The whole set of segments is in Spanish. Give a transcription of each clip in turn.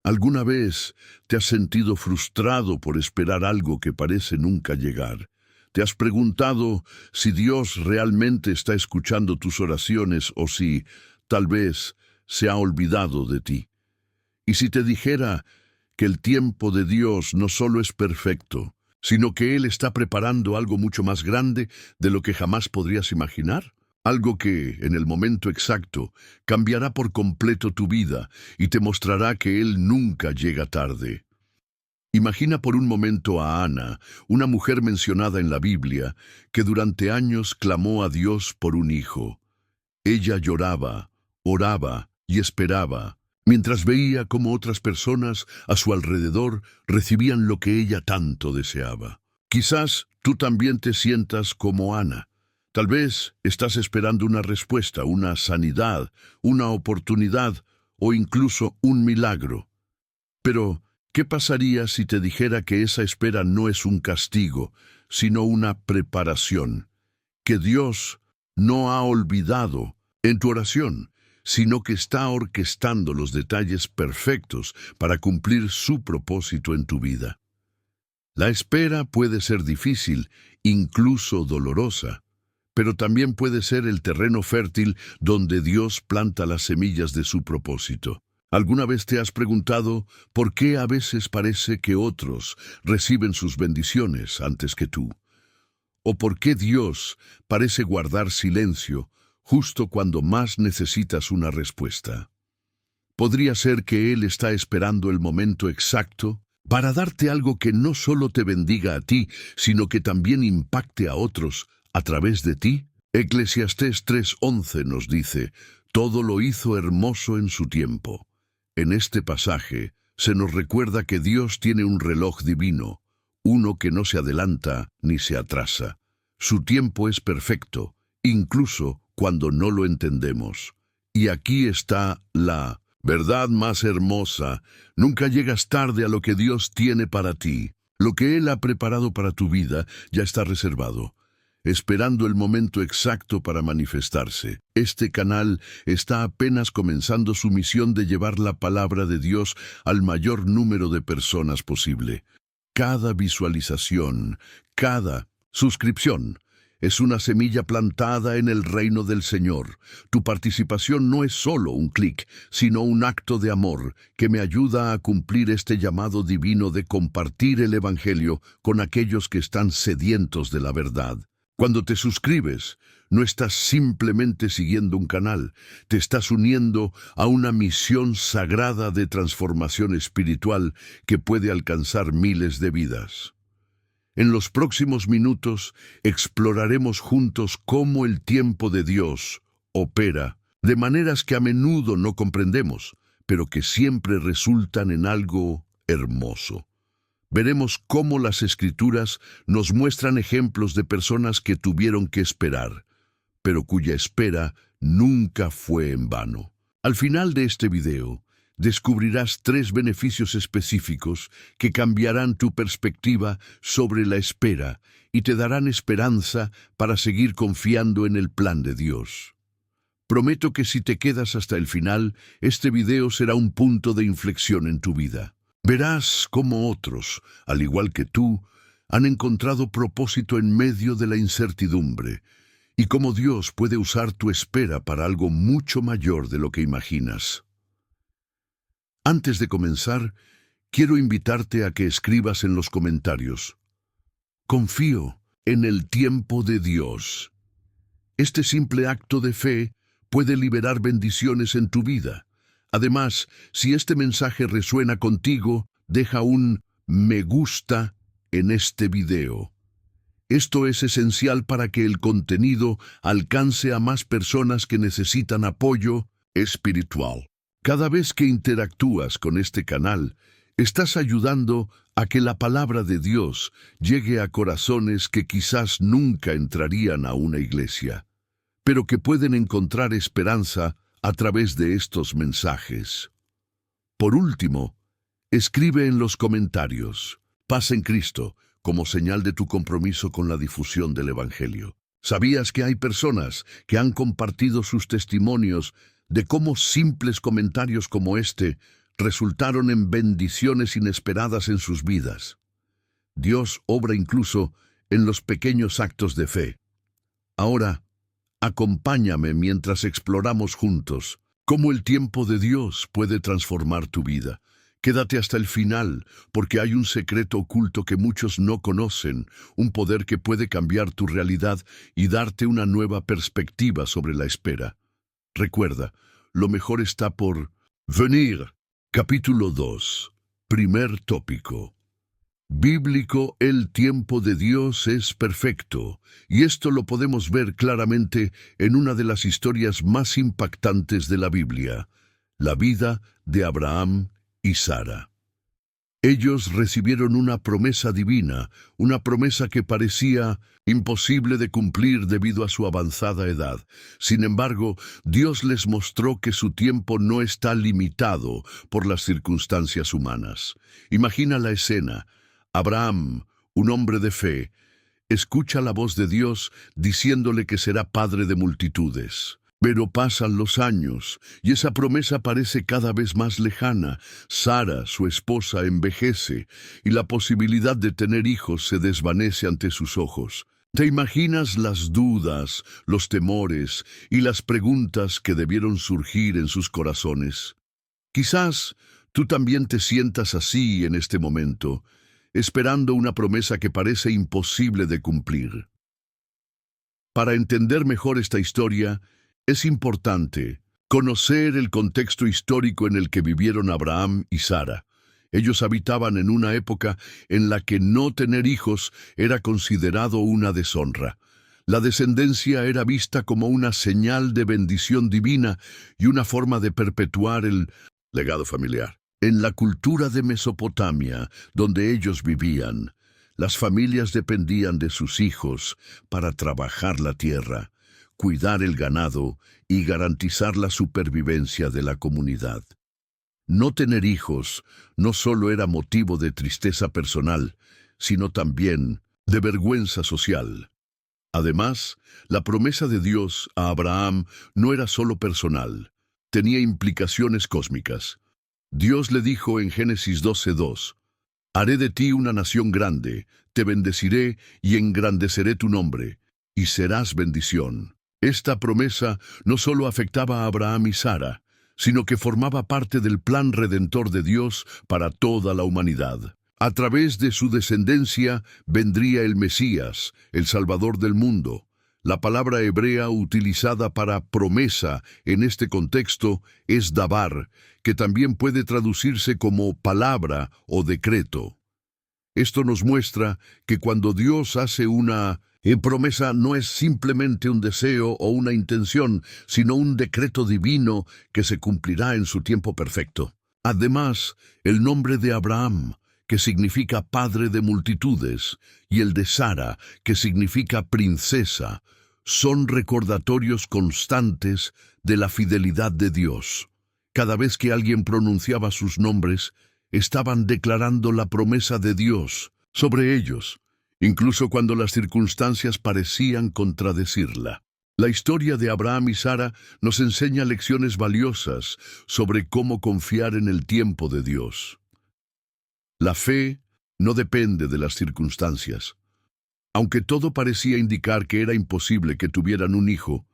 ¿Alguna vez te has sentido frustrado por esperar algo que parece nunca llegar? ¿Te has preguntado si Dios realmente está escuchando tus oraciones o si, tal vez, se ha olvidado de ti? Y si te dijera que el tiempo de Dios no solo es perfecto, sino que Él está preparando algo mucho más grande de lo que jamás podrías imaginar? Algo que, en el momento exacto, cambiará por completo tu vida y te mostrará que Él nunca llega tarde. Imagina por un momento a Ana, una mujer mencionada en la Biblia, que durante años clamó a Dios por un hijo. Ella lloraba, oraba y esperaba, mientras veía cómo otras personas a su alrededor recibían lo que ella tanto deseaba. Quizás tú también te sientas como Ana. Tal vez estás esperando una respuesta, una sanidad, una oportunidad o incluso un milagro. Pero, ¿qué pasaría si te dijera que esa espera no es un castigo, sino una preparación? Que Dios no ha olvidado en tu oración, sino que está orquestando los detalles perfectos para cumplir su propósito en tu vida. La espera puede ser difícil, incluso dolorosa, pero también puede ser el terreno fértil donde Dios planta las semillas de su propósito. ¿Alguna vez te has preguntado por qué a veces parece que otros reciben sus bendiciones antes que tú? ¿O por qué Dios parece guardar silencio justo cuando más necesitas una respuesta? Podría ser que Él está esperando el momento exacto para darte algo que no solo te bendiga a ti, sino que también impacte a otros a través de ti. Eclesiastés 3:11 nos dice: todo lo hizo hermoso en su tiempo. En este pasaje se nos recuerda que Dios tiene un reloj divino, uno que no se adelanta ni se atrasa. Su tiempo es perfecto, incluso cuando no lo entendemos. Y aquí está la verdad más hermosa: nunca llegas tarde a lo que Dios tiene para ti. Lo que Él ha preparado para tu vida ya está reservado, esperando el momento exacto para manifestarse. Este canal está apenas comenzando su misión de llevar la palabra de Dios al mayor número de personas posible. Cada visualización, cada suscripción, es una semilla plantada en el reino del Señor. Tu participación no es solo un clic, sino un acto de amor que me ayuda a cumplir este llamado divino de compartir el Evangelio con aquellos que están sedientos de la verdad. Cuando te suscribes, no estás simplemente siguiendo un canal, te estás uniendo a una misión sagrada de transformación espiritual que puede alcanzar miles de vidas. En los próximos minutos exploraremos juntos cómo el tiempo de Dios opera de maneras que a menudo no comprendemos, pero que siempre resultan en algo hermoso. Veremos cómo las Escrituras nos muestran ejemplos de personas que tuvieron que esperar, pero cuya espera nunca fue en vano. Al final de este video, descubrirás 3 beneficios específicos que cambiarán tu perspectiva sobre la espera y te darán esperanza para seguir confiando en el plan de Dios. Prometo que si te quedas hasta el final, este video será un punto de inflexión en tu vida. Verás cómo otros, al igual que tú, han encontrado propósito en medio de la incertidumbre y cómo Dios puede usar tu espera para algo mucho mayor de lo que imaginas. Antes de comenzar, quiero invitarte a que escribas en los comentarios: confío en el tiempo de Dios. Este simple acto de fe puede liberar bendiciones en tu vida. Además, si este mensaje resuena contigo, deja un me gusta en este video. Esto es esencial para que el contenido alcance a más personas que necesitan apoyo espiritual. Cada vez que interactúas con este canal, estás ayudando a que la palabra de Dios llegue a corazones que quizás nunca entrarían a una iglesia, pero que pueden encontrar esperanza a través de estos mensajes. Por último, escribe en los comentarios: paz en Cristo, como señal de tu compromiso con la difusión del Evangelio. ¿Sabías que hay personas que han compartido sus testimonios de cómo simples comentarios como este resultaron en bendiciones inesperadas en sus vidas. Dios obra incluso en los pequeños actos de fe. Ahora, acompáñame mientras exploramos juntos cómo el tiempo de Dios puede transformar tu vida. Quédate hasta el final, porque hay un secreto oculto que muchos no conocen, un poder que puede cambiar tu realidad y darte una nueva perspectiva sobre la espera. Recuerda, lo mejor está por venir. Capítulo 2. Primer tópico. Bíblico, el tiempo de Dios es perfecto, y esto lo podemos ver claramente en una de las historias más impactantes de la Biblia, la vida de Abraham y Sara. Ellos recibieron una promesa divina, una promesa que parecía imposible de cumplir debido a su avanzada edad. Sin embargo, Dios les mostró que su tiempo no está limitado por las circunstancias humanas. Imagina la escena. Abraham, un hombre de fe, escucha la voz de Dios diciéndole que será padre de multitudes. Pero pasan los años, y esa promesa parece cada vez más lejana. Sara, su esposa, envejece, y la posibilidad de tener hijos se desvanece ante sus ojos. ¿Te imaginas las dudas, los temores y las preguntas que debieron surgir en sus corazones? Quizás tú también te sientas así en este momento, esperando una promesa que parece imposible de cumplir. Para entender mejor esta historia, es importante conocer el contexto histórico en el que vivieron Abraham y Sara. Ellos habitaban en una época en la que no tener hijos era considerado una deshonra. La descendencia era vista como una señal de bendición divina y una forma de perpetuar el legado familiar. En la cultura de Mesopotamia, donde ellos vivían, las familias dependían de sus hijos para trabajar la tierra, cuidar el ganado y garantizar la supervivencia de la comunidad. No tener hijos no solo era motivo de tristeza personal, sino también de vergüenza social. Además, la promesa de Dios a Abraham no era solo personal, tenía implicaciones cósmicas. Dios le dijo en Génesis 12:2, «Haré de ti una nación grande, te bendeciré y engrandeceré tu nombre, y serás bendición». Esta promesa no solo afectaba a Abraham y Sara, sino que formaba parte del plan redentor de Dios para toda la humanidad. A través de su descendencia vendría el Mesías, el Salvador del mundo. La palabra hebrea utilizada para promesa en este contexto es dabar, que también puede traducirse como palabra o decreto. Esto nos muestra que cuando Dios hace una promesa no es simplemente un deseo o una intención, sino un decreto divino que se cumplirá en su tiempo perfecto. Además, el nombre de Abraham, que significa padre de multitudes, y el de Sara, que significa princesa, son recordatorios constantes de la fidelidad de Dios. Cada vez que alguien pronunciaba sus nombres, estaban declarando la promesa de Dios sobre ellos, incluso cuando las circunstancias parecían contradecirla. La historia de Abraham y Sara nos enseña lecciones valiosas sobre cómo confiar en el tiempo de Dios. La fe no depende de las circunstancias. Aunque todo parecía indicar que era imposible que tuvieran un hijo,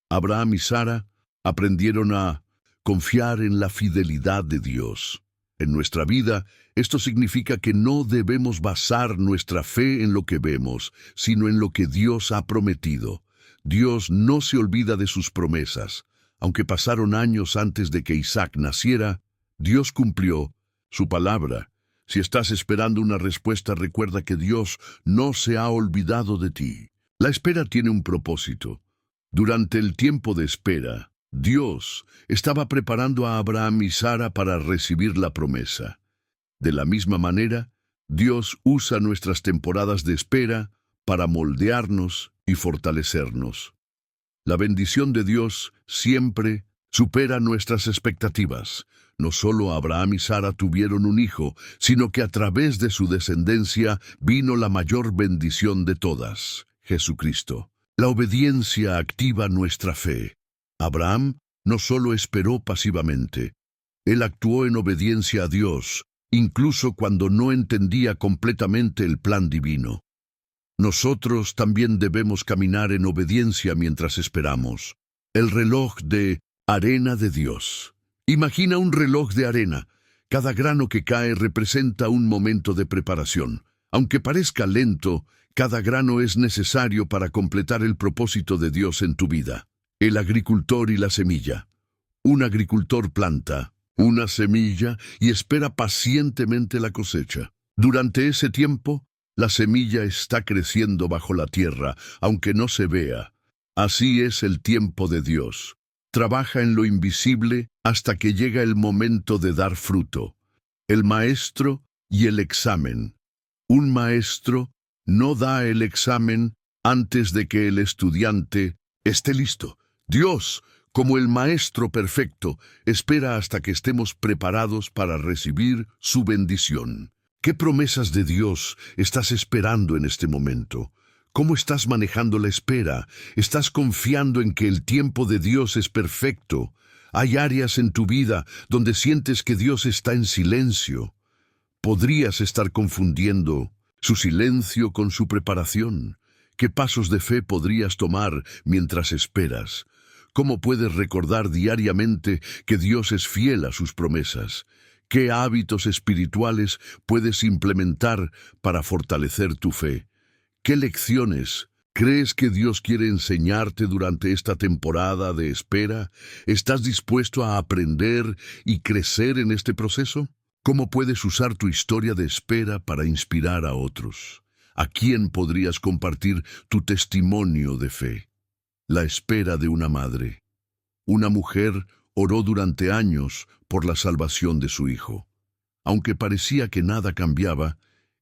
Abraham y Sara aprendieron a confiar en la fidelidad de Dios. En nuestra vida, esto significa que no debemos basar nuestra fe en lo que vemos, sino en lo que Dios ha prometido. Dios no se olvida de sus promesas. Aunque pasaron años antes de que Isaac naciera, Dios cumplió su palabra. Si estás esperando una respuesta, recuerda que Dios no se ha olvidado de ti. La espera tiene un propósito. Durante el tiempo de espera, Dios estaba preparando a Abraham y Sara para recibir la promesa. De la misma manera, Dios usa nuestras temporadas de espera para moldearnos y fortalecernos. La bendición de Dios siempre supera nuestras expectativas. No solo Abraham y Sara tuvieron un hijo, sino que a través de su descendencia vino la mayor bendición de todas, Jesucristo. La obediencia activa nuestra fe. Abraham no solo esperó pasivamente, Él actuó en obediencia a Dios, incluso cuando no entendía completamente el plan divino. Nosotros también debemos caminar en obediencia mientras esperamos. El reloj de arena de Dios. Imagina un reloj de arena. Cada grano que cae representa un momento de preparación. Aunque parezca lento, cada grano es necesario para completar el propósito de Dios en tu vida. El agricultor y la semilla. Un agricultor planta una semilla y espera pacientemente la cosecha. Durante ese tiempo, la semilla está creciendo bajo la tierra, aunque no se vea. Así es el tiempo de Dios. Trabaja en lo invisible hasta que llega el momento de dar fruto. El maestro y el examen. Un maestro no da el examen antes de que el estudiante esté listo. Dios, como el Maestro perfecto, espera hasta que estemos preparados para recibir su bendición. ¿Qué promesas de Dios estás esperando en este momento? ¿Cómo estás manejando la espera? ¿Estás confiando en que el tiempo de Dios es perfecto? ¿Hay áreas en tu vida donde sientes que Dios está en silencio? Podrías estar confundiendo su silencio con su preparación. ¿Qué pasos de fe podrías tomar mientras esperas? ¿Cómo puedes recordar diariamente que Dios es fiel a sus promesas? ¿Qué hábitos espirituales puedes implementar para fortalecer tu fe? ¿Qué lecciones crees que Dios quiere enseñarte durante esta temporada de espera? ¿Estás dispuesto a aprender y crecer en este proceso? ¿Cómo puedes usar tu historia de espera para inspirar a otros? ¿A quién podrías compartir tu testimonio de fe? La espera de una madre. Una mujer oró durante años por la salvación de su hijo. Aunque parecía que nada cambiaba,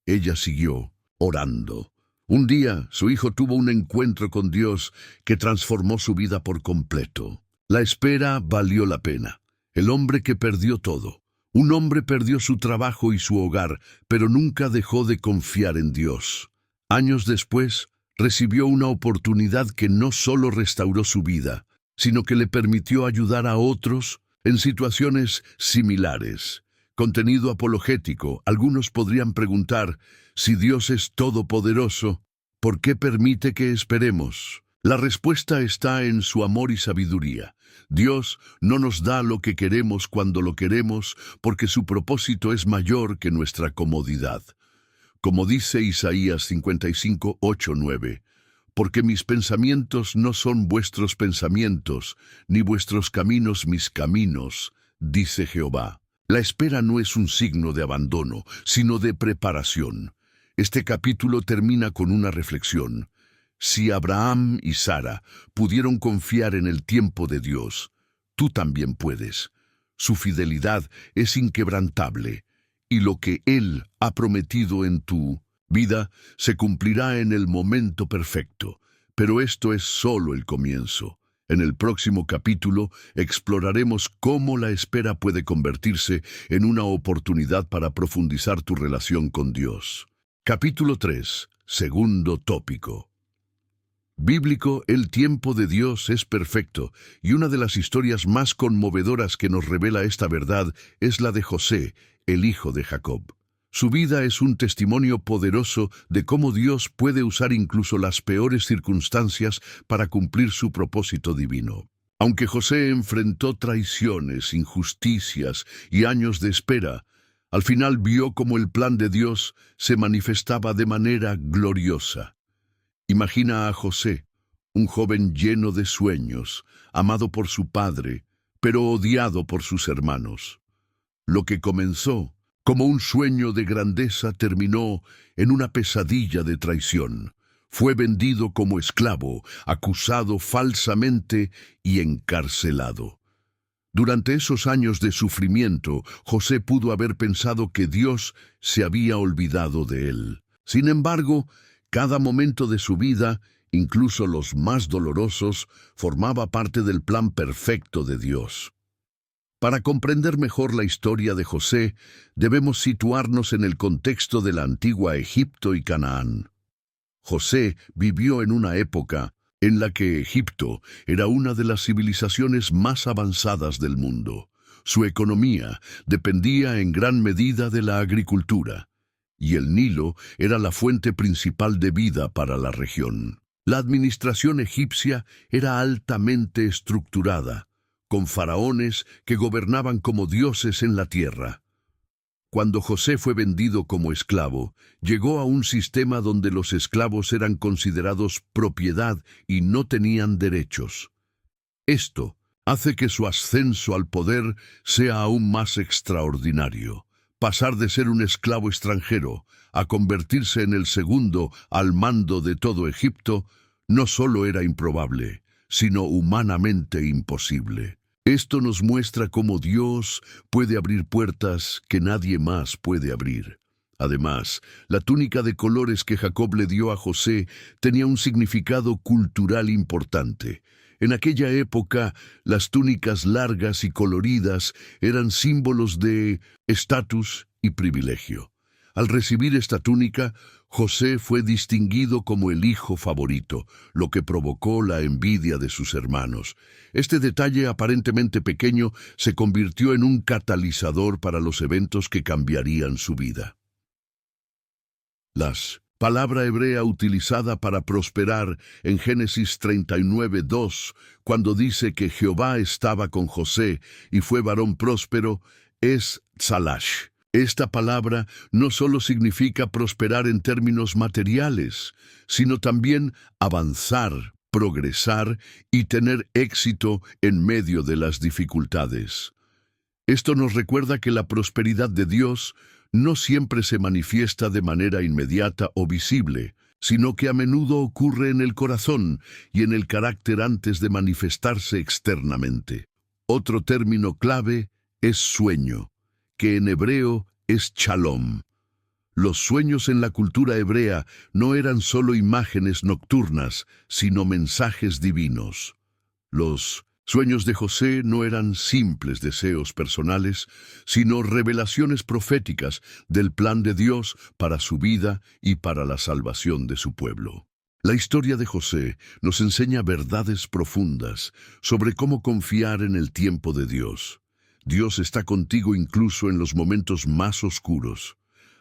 ella siguió orando. Un día, su hijo tuvo un encuentro con Dios que transformó su vida por completo. La espera valió la pena. El hombre que perdió todo. Un hombre perdió su trabajo y su hogar, pero nunca dejó de confiar en Dios. Años después, recibió una oportunidad que no solo restauró su vida, sino que le permitió ayudar a otros en situaciones similares. Contenido apologético. Algunos podrían preguntar, si Dios es todopoderoso, ¿por qué permite que esperemos? La respuesta está en su amor y sabiduría. Dios no nos da lo que queremos cuando lo queremos, porque su propósito es mayor que nuestra comodidad. Como dice Isaías 55, 8, 9, porque mis pensamientos no son vuestros pensamientos, ni vuestros caminos mis caminos, dice Jehová. La espera no es un signo de abandono, sino de preparación. Este capítulo termina con una reflexión. Si Abraham y Sara pudieron confiar en el tiempo de Dios, tú también puedes. Su fidelidad es inquebrantable, y lo que Él ha prometido en tu vida se cumplirá en el momento perfecto. Pero esto es solo el comienzo. En el próximo capítulo exploraremos cómo la espera puede convertirse en una oportunidad para profundizar tu relación con Dios. Capítulo 3. Segundo tópico. Bíblico, el tiempo de Dios es perfecto, y una de las historias más conmovedoras que nos revela esta verdad es la de José, el hijo de Jacob. Su vida es un testimonio poderoso de cómo Dios puede usar incluso las peores circunstancias para cumplir su propósito divino. Aunque José enfrentó traiciones, injusticias y años de espera, al final vio cómo el plan de Dios se manifestaba de manera gloriosa. Imagina a José, un joven lleno de sueños, amado por su padre, pero odiado por sus hermanos. Lo que comenzó como un sueño de grandeza terminó en una pesadilla de traición. Fue vendido como esclavo, acusado falsamente y encarcelado. Durante esos años de sufrimiento, José pudo haber pensado que Dios se había olvidado de él. Sin embargo, cada momento de su vida, incluso los más dolorosos, formaba parte del plan perfecto de Dios. Para comprender mejor la historia de José, debemos situarnos en el contexto de la antigua Egipto y Canaán. José vivió en una época en la que Egipto era una de las civilizaciones más avanzadas del mundo. Su economía dependía en gran medida de la agricultura, y el Nilo era la fuente principal de vida para la región. La administración egipcia era altamente estructurada, con faraones que gobernaban como dioses en la tierra. Cuando José fue vendido como esclavo, llegó a un sistema donde los esclavos eran considerados propiedad y no tenían derechos. Esto hace que su ascenso al poder sea aún más extraordinario. Pasar de ser un esclavo extranjero a convertirse en el segundo al mando de todo Egipto no solo era improbable, sino humanamente imposible. Esto nos muestra cómo Dios puede abrir puertas que nadie más puede abrir. Además, la túnica de colores que Jacob le dio a José tenía un significado cultural importante. En aquella época, las túnicas largas y coloridas eran símbolos de estatus y privilegio. Al recibir esta túnica, José fue distinguido como el hijo favorito, lo que provocó la envidia de sus hermanos. Este detalle aparentemente pequeño se convirtió en un catalizador para los eventos que cambiarían su vida. Palabra hebrea utilizada para prosperar en Génesis 39:2, cuando dice que Jehová estaba con José y fue varón próspero, es tzalash. Esta palabra no solo significa prosperar en términos materiales, sino también avanzar, progresar y tener éxito en medio de las dificultades. Esto nos recuerda que la prosperidad de Dios no siempre se manifiesta de manera inmediata o visible, sino que a menudo ocurre en el corazón y en el carácter antes de manifestarse externamente. Otro término clave es sueño, que en hebreo es shalom. Los sueños en la cultura hebrea no eran solo imágenes nocturnas, sino mensajes divinos. Los sueños de José no eran simples deseos personales, sino revelaciones proféticas del plan de Dios para su vida y para la salvación de su pueblo. La historia de José nos enseña verdades profundas sobre cómo confiar en el tiempo de Dios. Dios está contigo incluso en los momentos más oscuros.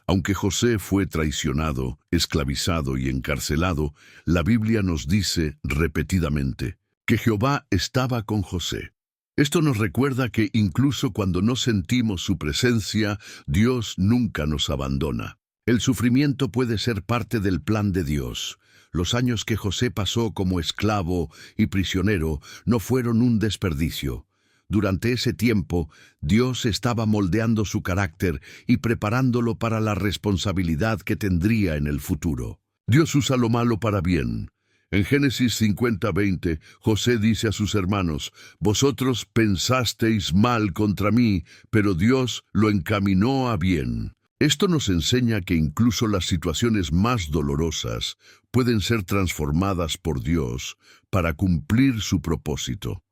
Aunque José fue traicionado, esclavizado y encarcelado, la Biblia nos dice repetidamente que Jehová estaba con José. Esto nos recuerda que incluso cuando no sentimos su presencia, Dios nunca nos abandona. El sufrimiento puede ser parte del plan de Dios. Los años que José pasó como esclavo y prisionero no fueron un desperdicio. Durante ese tiempo, Dios estaba moldeando su carácter y preparándolo para la responsabilidad que tendría en el futuro. Dios usa lo malo para bien. En Génesis 50:20, José dice a sus hermanos: «Vosotros pensasteis mal contra mí, pero Dios lo encaminó a bien». Esto nos enseña que incluso las situaciones más dolorosas pueden ser transformadas por Dios para cumplir su propósito.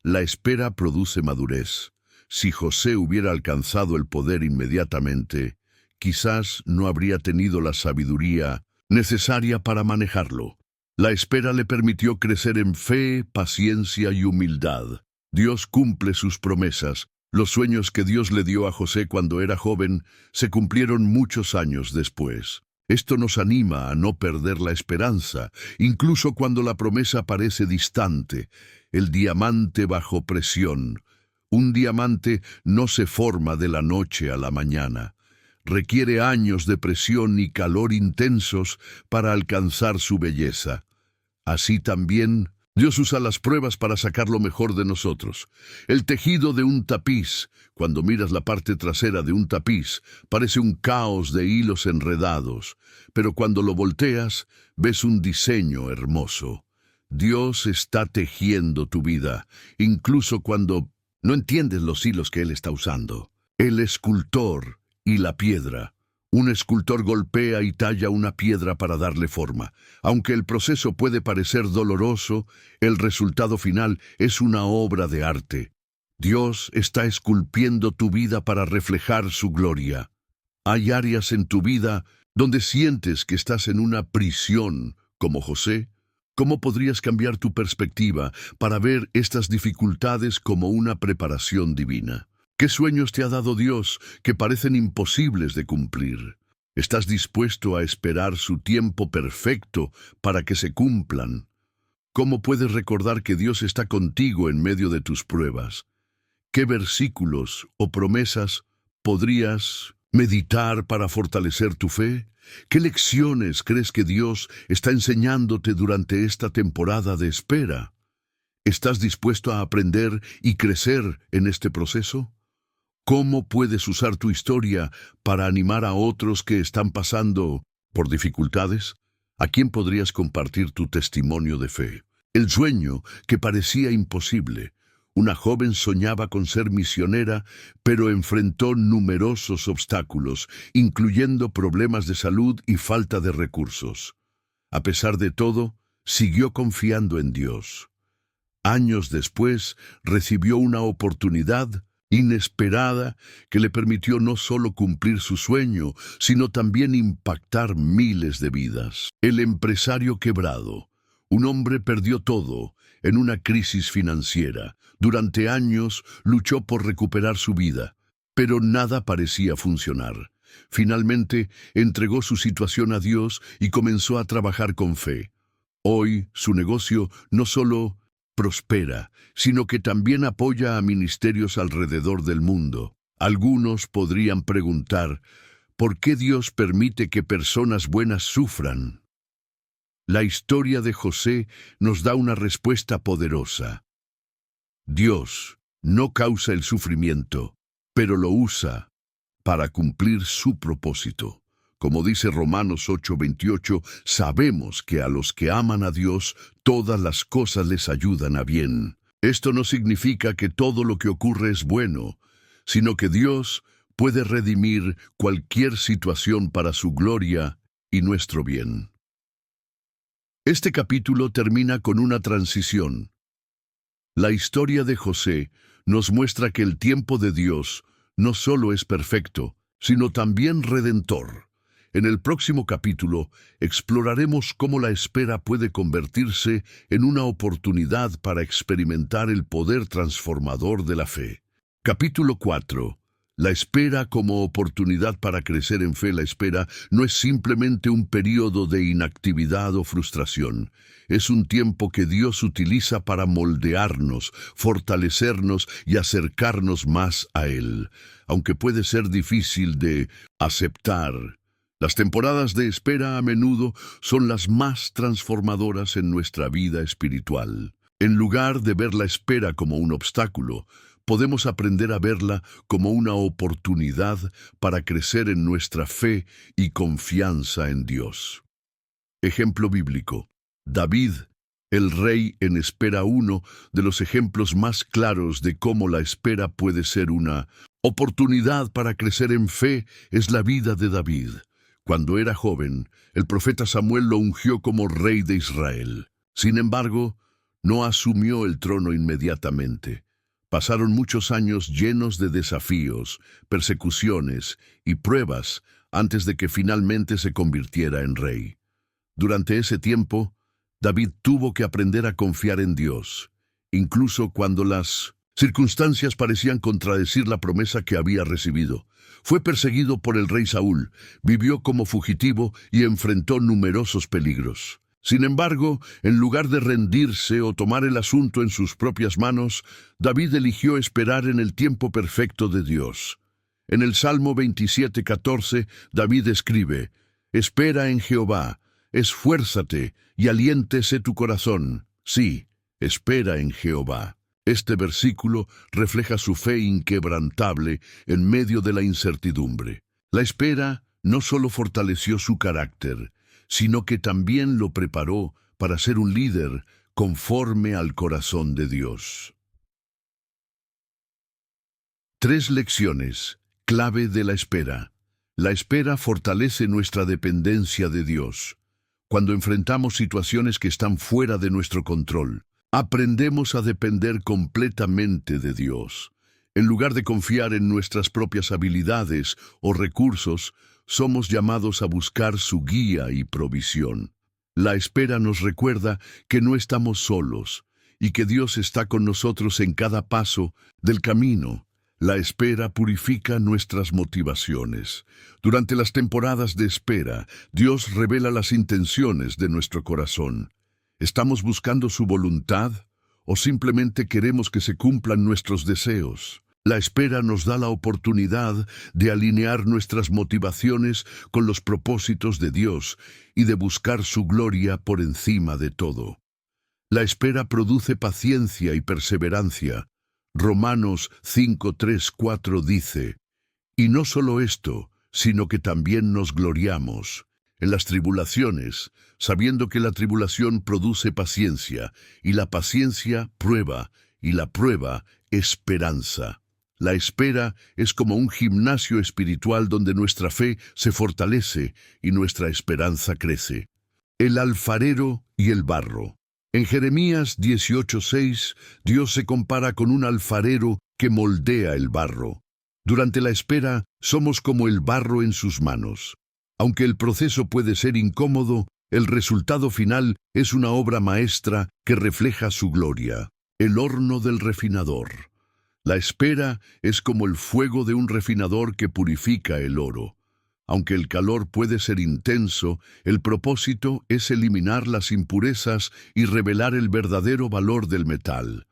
La espera produce madurez. Si José hubiera alcanzado el poder inmediatamente, quizás no habría tenido la sabiduría necesaria para manejarlo. La espera le permitió crecer en fe, paciencia y humildad. Dios cumple sus promesas. Los sueños que Dios le dio a José cuando era joven se cumplieron muchos años después. Esto nos anima a no perder la esperanza, incluso cuando la promesa parece distante. El diamante bajo presión. Un diamante no se forma de la noche a la mañana. Requiere años de presión y calor intensos para alcanzar su belleza. Así también, Dios usa las pruebas para sacar lo mejor de nosotros. El tejido de un tapiz, cuando miras la parte trasera de un tapiz, parece un caos de hilos enredados, pero cuando lo volteas, ves un diseño hermoso. Dios está tejiendo tu vida, incluso cuando no entiendes los hilos que Él está usando. El escultor y la piedra. Un escultor golpea y talla una piedra para darle forma. Aunque el proceso puede parecer doloroso, el resultado final es una obra de arte. Dios está esculpiendo tu vida para reflejar su gloria. Hay áreas en tu vida donde sientes que estás en una prisión, como José. ¿Cómo podrías cambiar tu perspectiva para ver estas dificultades como una preparación divina? ¿Qué sueños te ha dado Dios que parecen imposibles de cumplir? ¿Estás dispuesto a esperar su tiempo perfecto para que se cumplan? ¿Cómo puedes recordar que Dios está contigo en medio de tus pruebas? ¿Qué versículos o promesas podrías meditar para fortalecer tu fe? ¿Qué lecciones crees que Dios está enseñándote durante esta temporada de espera? ¿Estás dispuesto a aprender y crecer en este proceso? ¿Cómo puedes usar tu historia para animar a otros que están pasando por dificultades? ¿A quién podrías compartir tu testimonio de fe? El sueño que parecía imposible. Una joven soñaba con ser misionera, pero enfrentó numerosos obstáculos, incluyendo problemas de salud y falta de recursos. A pesar de todo, siguió confiando en Dios. Años después, recibió una oportunidad inesperada que le permitió no solo cumplir su sueño, sino también impactar miles de vidas. El empresario quebrado. Un hombre perdió todo en una crisis financiera. Durante años luchó por recuperar su vida, pero nada parecía funcionar. Finalmente entregó su situación a Dios y comenzó a trabajar con fe. Hoy su negocio no solo prospera, sino que también apoya a ministerios alrededor del mundo. Algunos podrían preguntar, ¿por qué Dios permite que personas buenas sufran? La historia de José nos da una respuesta poderosa. Dios no causa el sufrimiento, pero lo usa para cumplir su propósito. Como dice Romanos 8:28, sabemos que a los que aman a Dios, todas las cosas les ayudan a bien. Esto no significa que todo lo que ocurre es bueno, sino que Dios puede redimir cualquier situación para su gloria y nuestro bien. Este capítulo termina con una transición. La historia de José nos muestra que el tiempo de Dios no solo es perfecto, sino también redentor. En el próximo capítulo exploraremos cómo la espera puede convertirse en una oportunidad para experimentar el poder transformador de la fe. Capítulo 4. La espera como oportunidad para crecer en fe. La espera no es simplemente un periodo de inactividad o frustración. Es un tiempo que Dios utiliza para moldearnos, fortalecernos y acercarnos más a Él. Aunque puede ser difícil de aceptar, las temporadas de espera a menudo son las más transformadoras en nuestra vida espiritual. En lugar de ver la espera como un obstáculo, podemos aprender a verla como una oportunidad para crecer en nuestra fe y confianza en Dios. Ejemplo bíblico. David, el rey en espera, uno de los ejemplos más claros de cómo la espera puede ser una oportunidad para crecer en fe es la vida de David. Cuando era joven, el profeta Samuel lo ungió como rey de Israel. Sin embargo, no asumió el trono inmediatamente. Pasaron muchos años llenos de desafíos, persecuciones y pruebas antes de que finalmente se convirtiera en rey. Durante ese tiempo, David tuvo que aprender a confiar en Dios, incluso cuando las circunstancias parecían contradecir la promesa que había recibido. Fue perseguido por el rey Saúl, vivió como fugitivo y enfrentó numerosos peligros. Sin embargo, en lugar de rendirse o tomar el asunto en sus propias manos, David eligió esperar en el tiempo perfecto de Dios. En el Salmo 27:14, David escribe: «Espera en Jehová, esfuérzate y aliéntese tu corazón. Sí, espera en Jehová». Este versículo refleja su fe inquebrantable en medio de la incertidumbre. La espera no solo fortaleció su carácter, sino que también lo preparó para ser un líder conforme al corazón de Dios. 3 lecciones clave de la espera. La espera fortalece nuestra dependencia de Dios. Cuando enfrentamos situaciones que están fuera de nuestro control, aprendemos a depender completamente de Dios. En lugar de confiar en nuestras propias habilidades o recursos, somos llamados a buscar su guía y provisión. La espera nos recuerda que no estamos solos y que Dios está con nosotros en cada paso del camino. La espera purifica nuestras motivaciones. Durante las temporadas de espera, Dios revela las intenciones de nuestro corazón. ¿Estamos buscando su voluntad o simplemente queremos que se cumplan nuestros deseos? La espera nos da la oportunidad de alinear nuestras motivaciones con los propósitos de Dios y de buscar su gloria por encima de todo. La espera produce paciencia y perseverancia. Romanos 5:3-4 dice: Y no solo esto, sino que también nos gloriamos en las tribulaciones, sabiendo que la tribulación produce paciencia, y la paciencia prueba, y la prueba esperanza. La espera es como un gimnasio espiritual donde nuestra fe se fortalece y nuestra esperanza crece. El alfarero y el barro. En Jeremías 18:6, Dios se compara con un alfarero que moldea el barro. Durante la espera, somos como el barro en sus manos. Aunque el proceso puede ser incómodo, el resultado final es una obra maestra que refleja su gloria. El horno del refinador. La espera es como el fuego de un refinador que purifica el oro. Aunque el calor puede ser intenso, el propósito es eliminar las impurezas y revelar el verdadero valor del metal.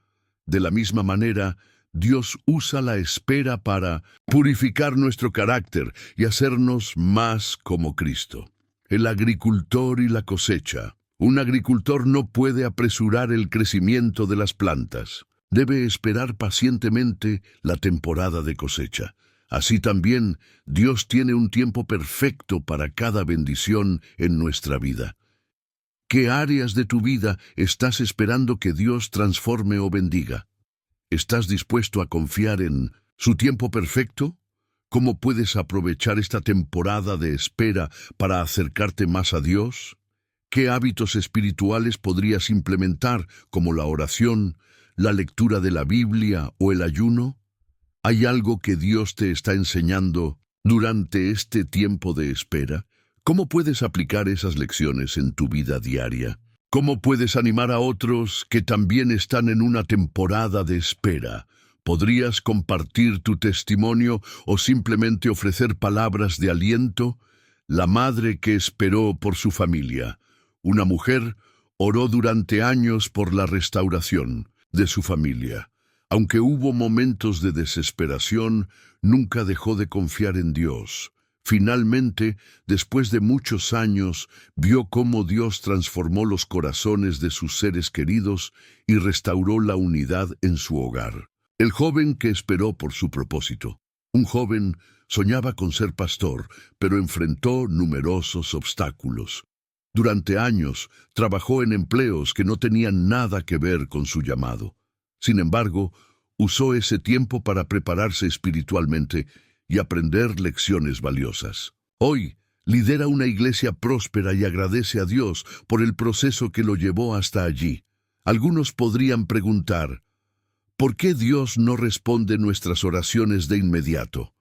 De la misma manera, Dios usa la espera para purificar nuestro carácter y hacernos más como Cristo. El agricultor y la cosecha. Un agricultor no puede apresurar el crecimiento de las plantas. Debe esperar pacientemente la temporada de cosecha. Así también, Dios tiene un tiempo perfecto para cada bendición en nuestra vida. ¿Qué áreas de tu vida estás esperando que Dios transforme o bendiga? ¿Estás dispuesto a confiar en su tiempo perfecto? ¿Cómo puedes aprovechar esta temporada de espera para acercarte más a Dios? ¿Qué hábitos espirituales podrías implementar, como la oración, la lectura de la Biblia o el ayuno? ¿Hay algo que Dios te está enseñando durante este tiempo de espera? ¿Cómo puedes aplicar esas lecciones en tu vida diaria? ¿Cómo puedes animar a otros que también están en una temporada de espera? ¿Podrías compartir tu testimonio o simplemente ofrecer palabras de aliento? La madre que esperó por su familia. Una mujer oró durante años por la restauración de su familia. Aunque hubo momentos de desesperación, nunca dejó de confiar en Dios. Finalmente, después de muchos años, vio cómo Dios transformó los corazones de sus seres queridos y restauró la unidad en su hogar. El joven que esperó por su propósito. Un joven soñaba con ser pastor, pero enfrentó numerosos obstáculos. Durante años, trabajó en empleos que no tenían nada que ver con su llamado. Sin embargo, usó ese tiempo para prepararse espiritualmente y aprender lecciones valiosas. Hoy, lidera una iglesia próspera y agradece a Dios por el proceso que lo llevó hasta allí. Algunos podrían preguntar, ¿por qué Dios no responde nuestras oraciones de inmediato?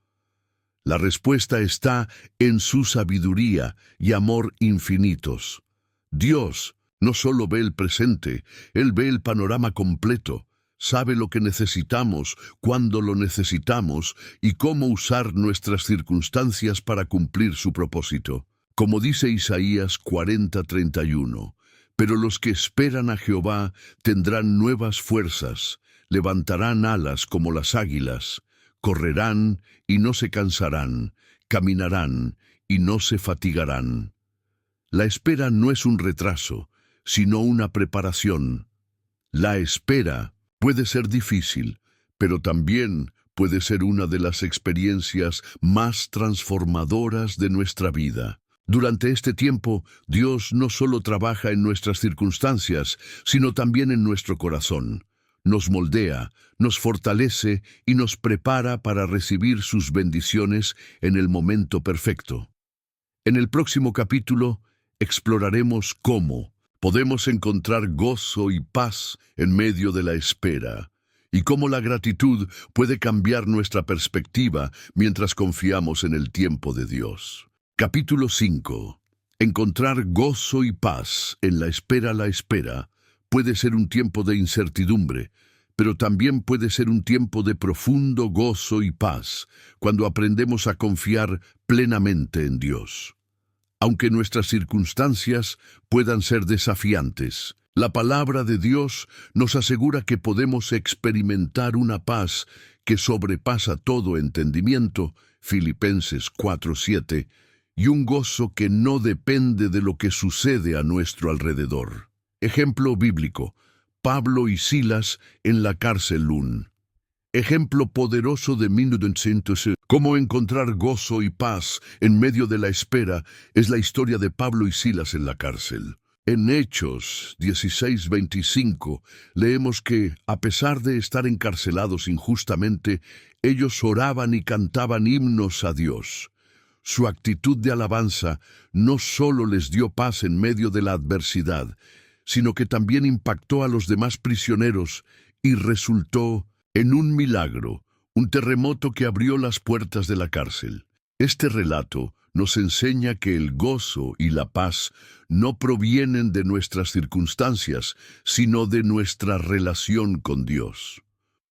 La respuesta está en su sabiduría y amor infinitos. Dios no solo ve el presente, Él ve el panorama completo. Sabe lo que necesitamos, cuándo lo necesitamos y cómo usar nuestras circunstancias para cumplir su propósito. Como dice Isaías 40:31, pero los que esperan a Jehová tendrán nuevas fuerzas, levantarán alas como las águilas, correrán y no se cansarán, caminarán y no se fatigarán. La espera no es un retraso, sino una preparación. La espera puede ser difícil, pero también puede ser una de las experiencias más transformadoras de nuestra vida. Durante este tiempo, Dios no solo trabaja en nuestras circunstancias, sino también en nuestro corazón. Nos moldea, nos fortalece y nos prepara para recibir sus bendiciones en el momento perfecto. En el próximo capítulo, exploraremos cómo podemos encontrar gozo y paz en medio de la espera, y cómo la gratitud puede cambiar nuestra perspectiva mientras confiamos en el tiempo de Dios. Capítulo 5. Encontrar gozo y paz en la espera. La espera puede ser un tiempo de incertidumbre, pero también puede ser un tiempo de profundo gozo y paz, cuando aprendemos a confiar plenamente en Dios. Aunque nuestras circunstancias puedan ser desafiantes, la palabra de Dios nos asegura que podemos experimentar una paz que sobrepasa todo entendimiento, Filipenses 4:7, y un gozo que no depende de lo que sucede a nuestro alrededor. Ejemplo bíblico: Pablo y Silas en la cárcel 1. Ejemplo poderoso de 1900. Cómo encontrar gozo y paz en medio de la espera es la historia de Pablo y Silas en la cárcel. En Hechos 16:25 leemos que, a pesar de estar encarcelados injustamente, ellos oraban y cantaban himnos a Dios. Su actitud de alabanza no solo les dio paz en medio de la adversidad, sino que también impactó a los demás prisioneros y resultó en un milagro, un terremoto que abrió las puertas de la cárcel. Este relato nos enseña que el gozo y la paz no provienen de nuestras circunstancias, sino de nuestra relación con Dios.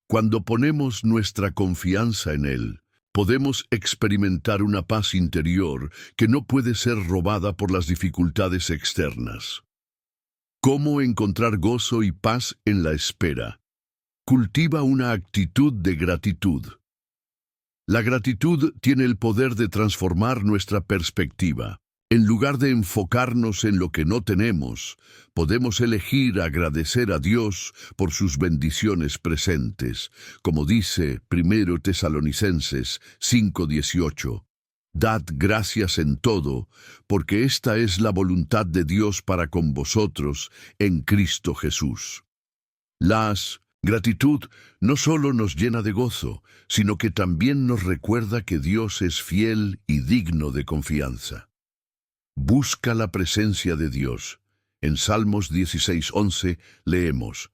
Cuando ponemos nuestra confianza en Él, podemos experimentar una paz interior que no puede ser robada por las dificultades externas. ¿Cómo encontrar gozo y paz en la espera? Cultiva una actitud de gratitud. La gratitud tiene el poder de transformar nuestra perspectiva. En lugar de enfocarnos en lo que no tenemos, podemos elegir agradecer a Dios por sus bendiciones presentes, como dice 1 Tesalonicenses 5:18. Dad gracias en todo, porque esta es la voluntad de Dios para con vosotros en Cristo Jesús. Gratitud no solo nos llena de gozo, sino que también nos recuerda que Dios es fiel y digno de confianza. Busca la presencia de Dios. En Salmos 16:11 leemos: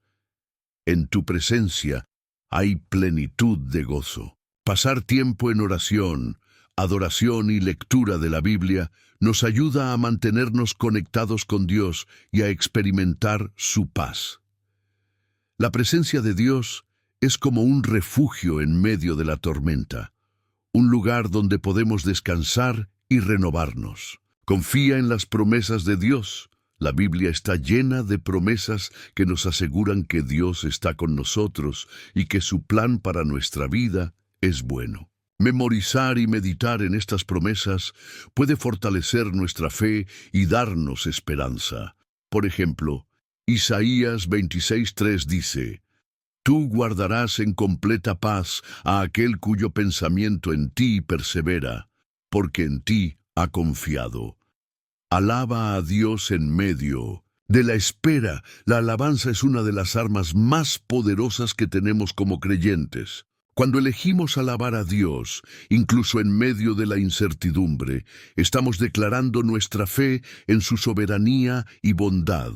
En tu presencia hay plenitud de gozo. Pasar tiempo en oración, adoración y lectura de la Biblia nos ayuda a mantenernos conectados con Dios y a experimentar su paz. La presencia de Dios es como un refugio en medio de la tormenta, un lugar donde podemos descansar y renovarnos. Confía en las promesas de Dios. La Biblia está llena de promesas que nos aseguran que Dios está con nosotros y que su plan para nuestra vida es bueno. Memorizar y meditar en estas promesas puede fortalecer nuestra fe y darnos esperanza. Por ejemplo, Isaías 26:3 dice: Tú guardarás en completa paz a aquel cuyo pensamiento en ti persevera, porque en ti ha confiado. Alaba a Dios en medio de la espera. La alabanza es una de las armas más poderosas que tenemos como creyentes. Cuando elegimos alabar a Dios, incluso en medio de la incertidumbre, estamos declarando nuestra fe en su soberanía y bondad.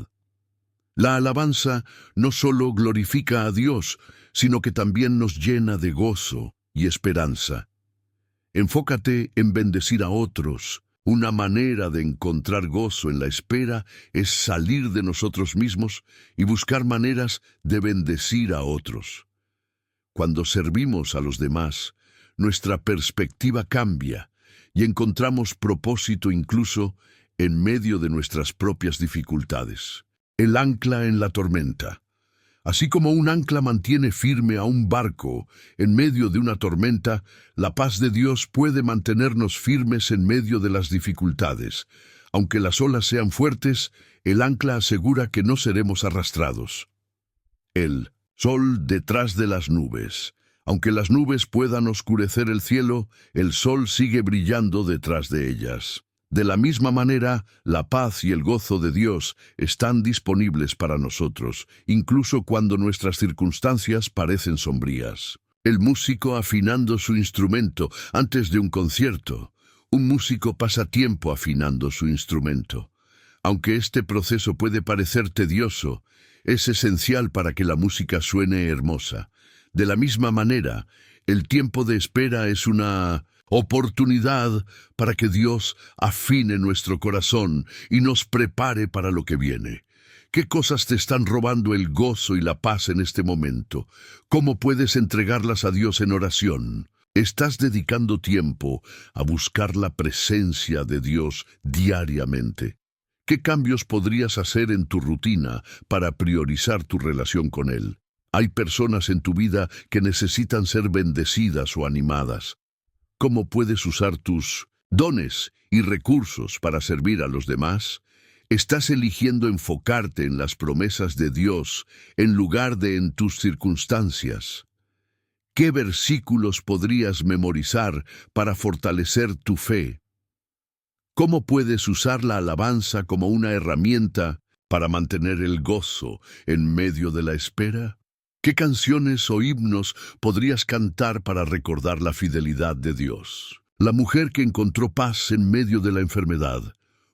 La alabanza no solo glorifica a Dios, sino que también nos llena de gozo y esperanza. Enfócate en bendecir a otros. Una manera de encontrar gozo en la espera es salir de nosotros mismos y buscar maneras de bendecir a otros. Cuando servimos a los demás, nuestra perspectiva cambia y encontramos propósito incluso en medio de nuestras propias dificultades. El ancla en la tormenta. Así como un ancla mantiene firme a un barco en medio de una tormenta, la paz de Dios puede mantenernos firmes en medio de las dificultades. Aunque las olas sean fuertes, el ancla asegura que no seremos arrastrados. El sol detrás de las nubes. Aunque las nubes puedan oscurecer el cielo, el sol sigue brillando detrás de ellas. De la misma manera, la paz y el gozo de Dios están disponibles para nosotros, incluso cuando nuestras circunstancias parecen sombrías. El músico afinando su instrumento antes de un concierto. Un músico pasa tiempo afinando su instrumento. Aunque este proceso puede parecer tedioso, es esencial para que la música suene hermosa. De la misma manera, el tiempo de espera es una oportunidad para que Dios afine nuestro corazón y nos prepare para lo que viene. ¿Qué cosas te están robando el gozo y la paz en este momento? ¿Cómo puedes entregarlas a Dios en oración? ¿Estás dedicando tiempo a buscar la presencia de Dios diariamente? ¿Qué cambios podrías hacer en tu rutina para priorizar tu relación con Él? Hay personas en tu vida que necesitan ser bendecidas o animadas. ¿Cómo puedes usar tus dones y recursos para servir a los demás? ¿Estás eligiendo enfocarte en las promesas de Dios en lugar de en tus circunstancias? ¿Qué versículos podrías memorizar para fortalecer tu fe? ¿Cómo puedes usar la alabanza como una herramienta para mantener el gozo en medio de la espera? ¿Qué canciones o himnos podrías cantar para recordar la fidelidad de Dios? La mujer que encontró paz en medio de la enfermedad.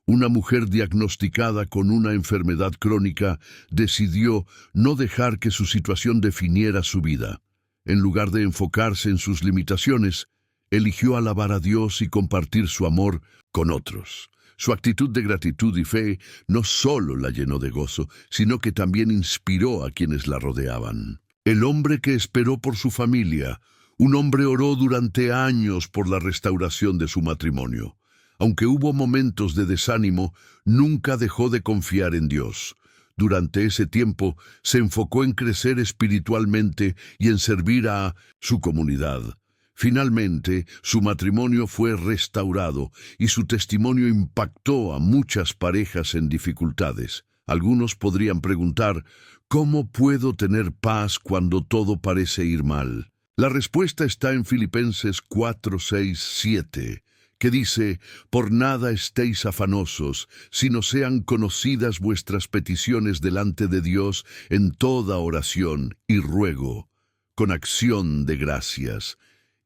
Una mujer diagnosticada con una enfermedad crónica decidió no dejar que su situación definiera su vida. En lugar de enfocarse en sus limitaciones, eligió alabar a Dios y compartir su amor con otros. Su actitud de gratitud y fe no solo la llenó de gozo, sino que también inspiró a quienes la rodeaban. El hombre que esperó por su familia. Un hombre oró durante años por la restauración de su matrimonio. Aunque hubo momentos de desánimo, nunca dejó de confiar en Dios. Durante ese tiempo se enfocó en crecer espiritualmente y en servir a su comunidad. Finalmente, su matrimonio fue restaurado y su testimonio impactó a muchas parejas en dificultades. Algunos podrían preguntar, ¿cómo puedo tener paz cuando todo parece ir mal? La respuesta está en Filipenses 4, 6, 7. Que dice, por nada estéis afanosos, sino sean conocidas vuestras peticiones delante de Dios en toda oración y ruego, con acción de gracias.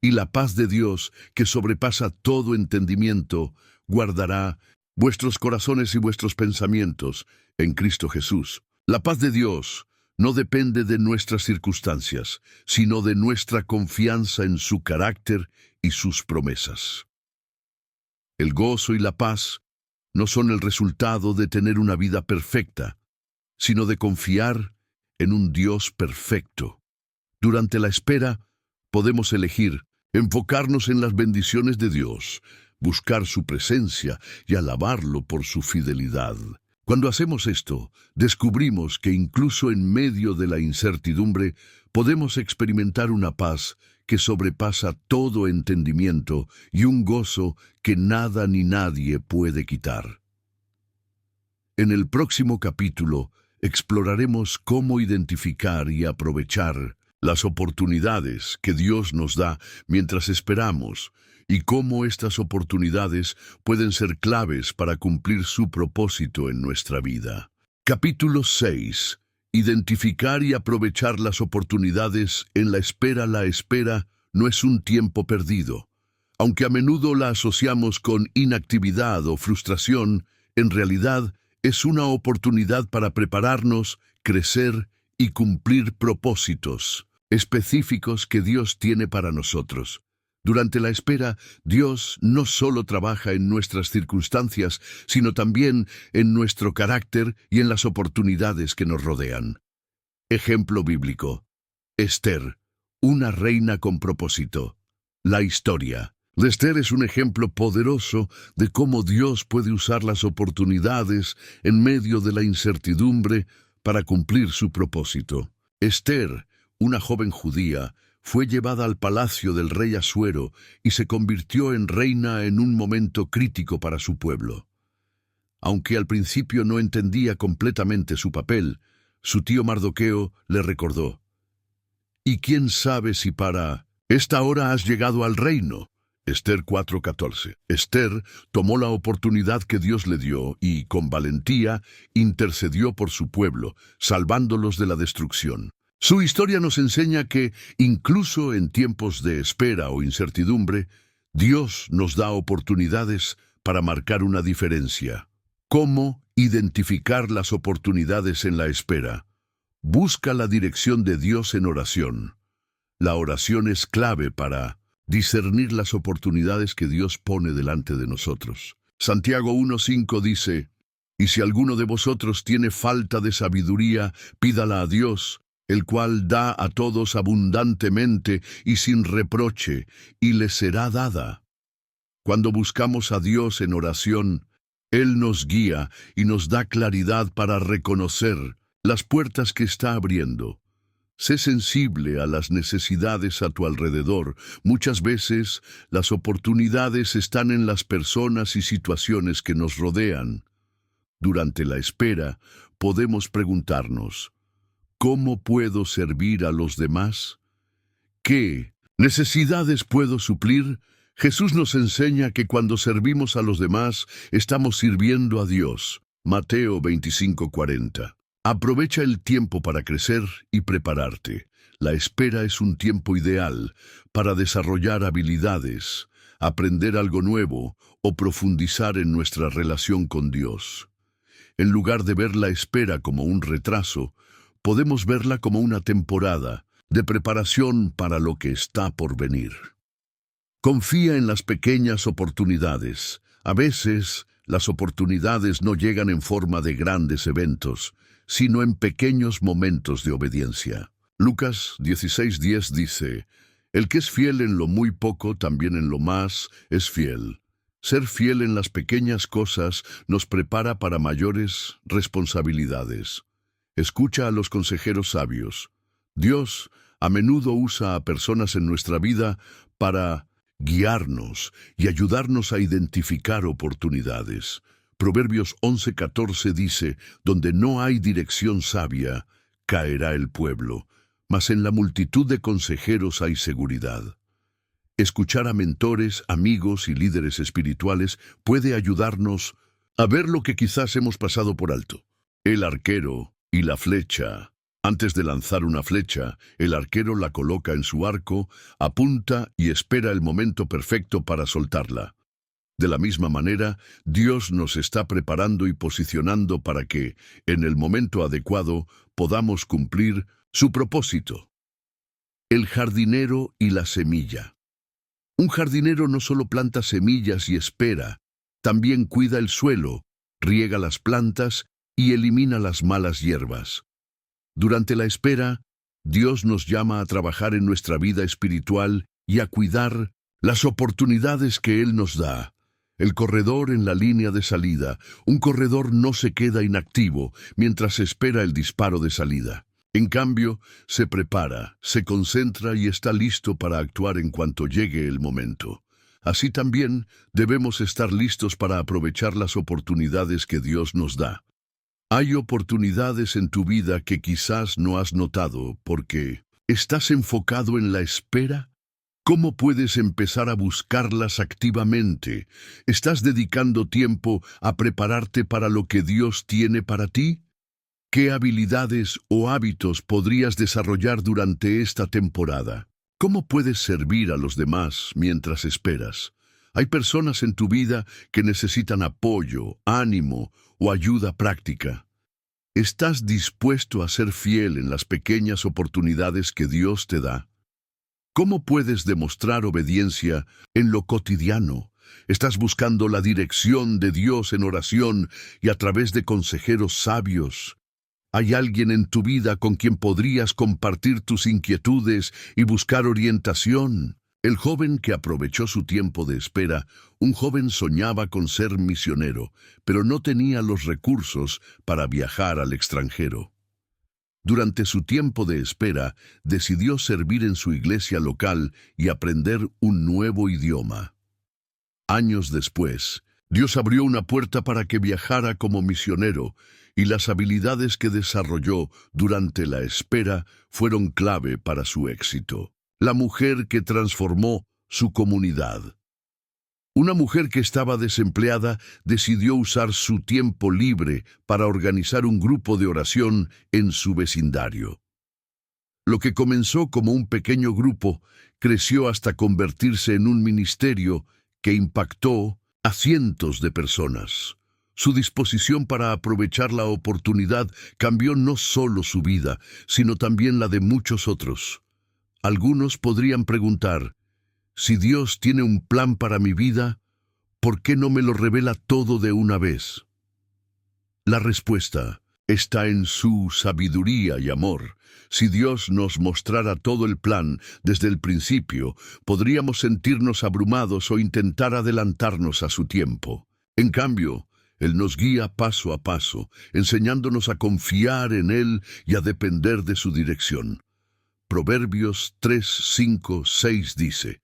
Y la paz de Dios, que sobrepasa todo entendimiento, guardará vuestros corazones y vuestros pensamientos en Cristo Jesús. La paz de Dios no depende de nuestras circunstancias, sino de nuestra confianza en su carácter y sus promesas. El gozo y la paz no son el resultado de tener una vida perfecta, sino de confiar en un Dios perfecto. Durante la espera, podemos elegir enfocarnos en las bendiciones de Dios, buscar su presencia y alabarlo por su fidelidad. Cuando hacemos esto, descubrimos que incluso en medio de la incertidumbre, podemos experimentar una paz que sobrepasa todo entendimiento y un gozo que nada ni nadie puede quitar. En el próximo capítulo, exploraremos cómo identificar y aprovechar las oportunidades que Dios nos da mientras esperamos y cómo estas oportunidades pueden ser claves para cumplir su propósito en nuestra vida. Capítulo 6. Identificar y aprovechar las oportunidades en la espera. La espera no es un tiempo perdido. Aunque a menudo la asociamos con inactividad o frustración, en realidad es una oportunidad para prepararnos, crecer y cumplir propósitos específicos que Dios tiene para nosotros. Durante la espera, Dios no solo trabaja en nuestras circunstancias, sino también en nuestro carácter y en las oportunidades que nos rodean. Ejemplo bíblico. Esther, una reina con propósito. La historia. Esther es un ejemplo poderoso de cómo Dios puede usar las oportunidades en medio de la incertidumbre para cumplir su propósito. Esther, una joven judía, fue llevada al palacio del rey Asuero y se convirtió en reina en un momento crítico para su pueblo. Aunque al principio no entendía completamente su papel, su tío Mardoqueo le recordó: «¿Y quién sabe si para esta hora has llegado al reino?» Esther 4:14. Esther tomó la oportunidad que Dios le dio y, con valentía, intercedió por su pueblo, salvándolos de la destrucción. Su historia nos enseña que, incluso en tiempos de espera o incertidumbre, Dios nos da oportunidades para marcar una diferencia. ¿Cómo identificar las oportunidades en la espera? Busca la dirección de Dios en oración. La oración es clave para discernir las oportunidades que Dios pone delante de nosotros. Santiago 1:5 dice: Y si alguno de vosotros tiene falta de sabiduría, pídala a Dios, el cual da a todos abundantemente y sin reproche, y le será dada. Cuando buscamos a Dios en oración, Él nos guía y nos da claridad para reconocer las puertas que está abriendo. Sé sensible a las necesidades a tu alrededor. Muchas veces las oportunidades están en las personas y situaciones que nos rodean. Durante la espera, podemos preguntarnos, ¿cómo puedo servir a los demás? ¿Qué necesidades puedo suplir? Jesús nos enseña que cuando servimos a los demás, estamos sirviendo a Dios. Mateo 25:40. Aprovecha el tiempo para crecer y prepararte. La espera es un tiempo ideal para desarrollar habilidades, aprender algo nuevo o profundizar en nuestra relación con Dios. En lugar de ver la espera como un retraso, podemos verla como una temporada de preparación para lo que está por venir. Confía en las pequeñas oportunidades. A veces, las oportunidades no llegan en forma de grandes eventos, sino en pequeños momentos de obediencia. Lucas 16:10 dice, «El que es fiel en lo muy poco, también en lo más es fiel». Ser fiel en las pequeñas cosas nos prepara para mayores responsabilidades. Escucha a los consejeros sabios. Dios a menudo usa a personas en nuestra vida para guiarnos y ayudarnos a identificar oportunidades. Proverbios 11:14 dice, «Donde no hay dirección sabia, caerá el pueblo, mas en la multitud de consejeros hay seguridad». Escuchar a mentores, amigos y líderes espirituales puede ayudarnos a ver lo que quizás hemos pasado por alto. El arquero y la flecha. Antes de lanzar una flecha, el arquero la coloca en su arco, apunta y espera el momento perfecto para soltarla. De la misma manera, Dios nos está preparando y posicionando para que, en el momento adecuado, podamos cumplir su propósito. El jardinero y la semilla. Un jardinero no solo planta semillas y espera, también cuida el suelo, riega las plantas y elimina las malas hierbas. Durante la espera, Dios nos llama a trabajar en nuestra vida espiritual y a cuidar las oportunidades que Él nos da. El corredor en la línea de salida. Un corredor no se queda inactivo mientras espera el disparo de salida. En cambio, se prepara, se concentra y está listo para actuar en cuanto llegue el momento. Así también debemos estar listos para aprovechar las oportunidades que Dios nos da. Hay oportunidades en tu vida que quizás no has notado porque ¿estás enfocado en la espera? ¿Cómo puedes empezar a buscarlas activamente? ¿Estás dedicando tiempo a prepararte para lo que Dios tiene para ti? ¿Qué habilidades o hábitos podrías desarrollar durante esta temporada? ¿Cómo puedes servir a los demás mientras esperas? Hay personas en tu vida que necesitan apoyo, ánimo o ayuda práctica. ¿Estás dispuesto a ser fiel en las pequeñas oportunidades que Dios te da? ¿Cómo puedes demostrar obediencia en lo cotidiano? ¿Estás buscando la dirección de Dios en oración y a través de consejeros sabios? ¿Hay alguien en tu vida con quien podrías compartir tus inquietudes y buscar orientación? El joven que aprovechó su tiempo de espera, un joven soñaba con ser misionero, pero no tenía los recursos para viajar al extranjero. Durante su tiempo de espera, decidió servir en su iglesia local y aprender un nuevo idioma. Años después, Dios abrió una puerta para que viajara como misionero, y las habilidades que desarrolló durante la espera fueron clave para su éxito. La mujer que transformó su comunidad. Una mujer que estaba desempleada decidió usar su tiempo libre para organizar un grupo de oración en su vecindario. Lo que comenzó como un pequeño grupo creció hasta convertirse en un ministerio que impactó a cientos de personas. Su disposición para aprovechar la oportunidad cambió no solo su vida, sino también la de muchos otros. Algunos podrían preguntar, si Dios tiene un plan para mi vida, ¿por qué no me lo revela todo de una vez? La respuesta está en su sabiduría y amor. Si Dios nos mostrara todo el plan desde el principio, podríamos sentirnos abrumados o intentar adelantarnos a su tiempo. En cambio, Él nos guía paso a paso, enseñándonos a confiar en Él y a depender de su dirección. Proverbios 3, 5, 6 dice: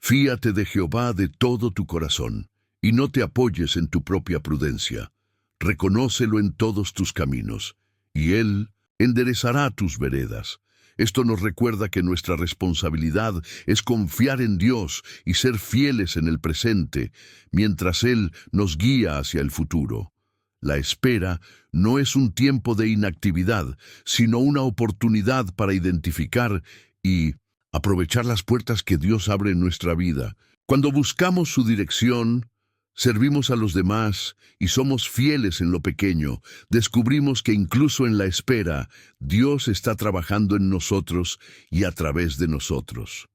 Fíate de Jehová de todo tu corazón, y no te apoyes en tu propia prudencia. Reconócelo en todos tus caminos, y Él enderezará tus veredas. Esto nos recuerda que nuestra responsabilidad es confiar en Dios y ser fieles en el presente, mientras Él nos guía hacia el futuro. La espera no es un tiempo de inactividad, sino una oportunidad para identificar y aprovechar las puertas que Dios abre en nuestra vida. Cuando buscamos su dirección, servimos a los demás y somos fieles en lo pequeño, descubrimos que incluso en la espera, Dios está trabajando en nosotros y a través de nosotros.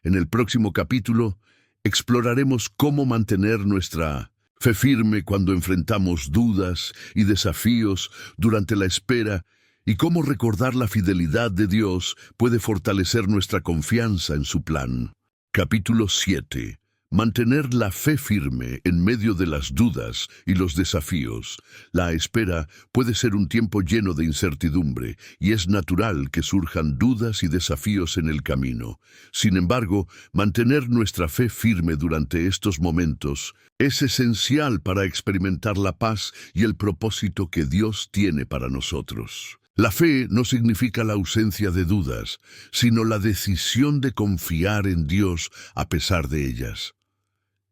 En el próximo capítulo, exploraremos cómo mantener nuestra fe firme cuando enfrentamos dudas y desafíos durante la espera y cómo recordar la fidelidad de Dios puede fortalecer nuestra confianza en su plan. Capítulo 7. Mantener la fe firme en medio de las dudas y los desafíos. La espera puede ser un tiempo lleno de incertidumbre y es natural que surjan dudas y desafíos en el camino. Sin embargo, mantener nuestra fe firme durante estos momentos es esencial para experimentar la paz y el propósito que Dios tiene para nosotros. La fe no significa la ausencia de dudas, sino la decisión de confiar en Dios a pesar de ellas.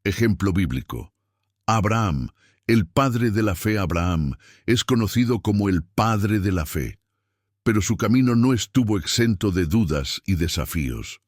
Ejemplo bíblico. Abraham, el padre de la fe Abraham, es conocido como el padre de la fe, pero su camino no estuvo exento de dudas y desafíos.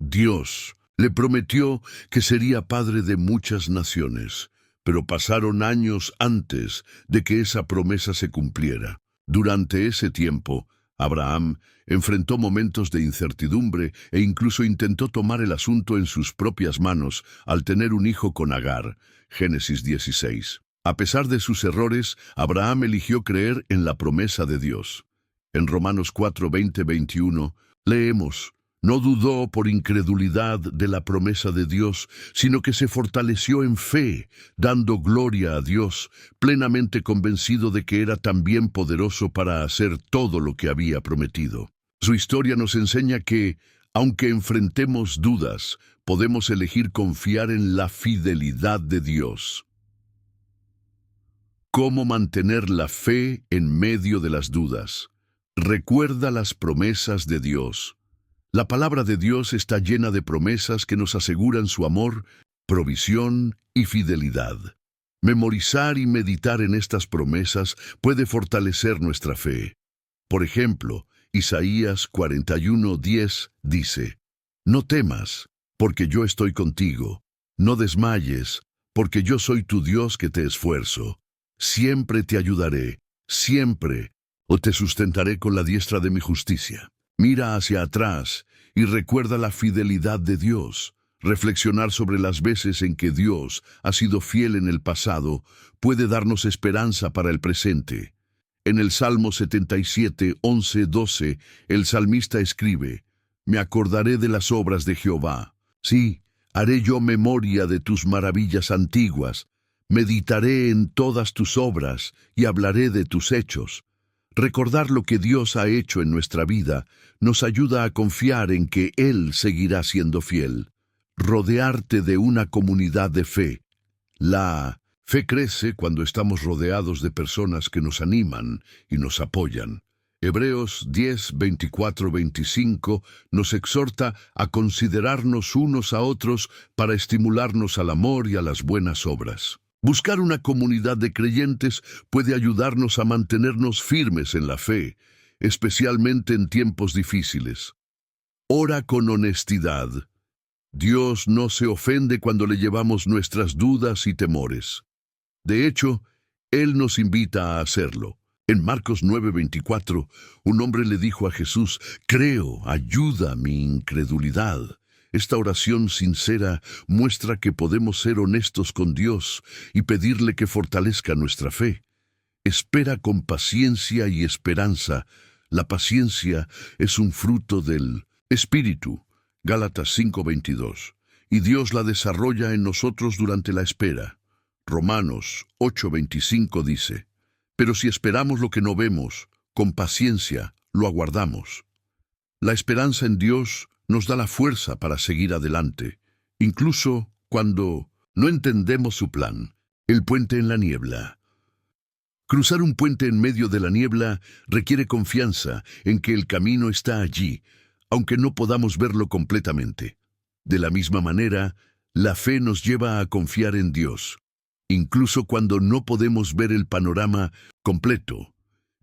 Dios le prometió que sería padre de muchas naciones, pero pasaron años antes de que esa promesa se cumpliera. Durante ese tiempo, Abraham enfrentó momentos de incertidumbre e incluso intentó tomar el asunto en sus propias manos al tener un hijo con Agar. Génesis 16. A pesar de sus errores, Abraham eligió creer en la promesa de Dios. En Romanos 4, 20-21, leemos: No dudó por incredulidad de la promesa de Dios, sino que se fortaleció en fe, dando gloria a Dios, plenamente convencido de que era también poderoso para hacer todo lo que había prometido. Su historia nos enseña que, aunque enfrentemos dudas, podemos elegir confiar en la fidelidad de Dios. ¿Cómo mantener la fe en medio de las dudas? Recuerda las promesas de Dios. La palabra de Dios está llena de promesas que nos aseguran su amor, provisión y fidelidad. Memorizar y meditar en estas promesas puede fortalecer nuestra fe. Por ejemplo, Isaías 41:10 dice: No temas, porque yo estoy contigo. No desmayes, porque yo soy tu Dios que te esfuerzo. Siempre te ayudaré, siempre, o te sustentaré con la diestra de mi justicia. Mira hacia atrás y recuerda la fidelidad de Dios. Reflexionar sobre las veces en que Dios ha sido fiel en el pasado puede darnos esperanza para el presente. En el Salmo 77, 11, 12, el salmista escribe: Me acordaré de las obras de Jehová. Sí, haré yo memoria de tus maravillas antiguas. Meditaré en todas tus obras y hablaré de tus hechos. Recordar lo que Dios ha hecho en nuestra vida nos ayuda a confiar en que Él seguirá siendo fiel. Rodearte de una comunidad de fe. La fe crece cuando estamos rodeados de personas que nos animan y nos apoyan. Hebreos 10, 24, 25 nos exhorta a considerarnos unos a otros para estimularnos al amor y a las buenas obras. Buscar una comunidad de creyentes puede ayudarnos a mantenernos firmes en la fe, especialmente en tiempos difíciles. Ora con honestidad. Dios no se ofende cuando le llevamos nuestras dudas y temores. De hecho, Él nos invita a hacerlo. En Marcos 9:24, un hombre le dijo a Jesús: Creo, ayuda mi incredulidad. Esta oración sincera muestra que podemos ser honestos con Dios y pedirle que fortalezca nuestra fe. Espera con paciencia y esperanza. La paciencia es un fruto del Espíritu. Gálatas 5:22. Y Dios la desarrolla en nosotros durante la espera. Romanos 8:25 dice, pero si esperamos lo que no vemos, con paciencia lo aguardamos. La esperanza en Dios nos da la fuerza para seguir adelante, incluso cuando no entendemos su plan. El puente en la niebla. Cruzar un puente en medio de la niebla requiere confianza en que el camino está allí, aunque no podamos verlo completamente. De la misma manera, la fe nos lleva a confiar en Dios, incluso cuando no podemos ver el panorama completo.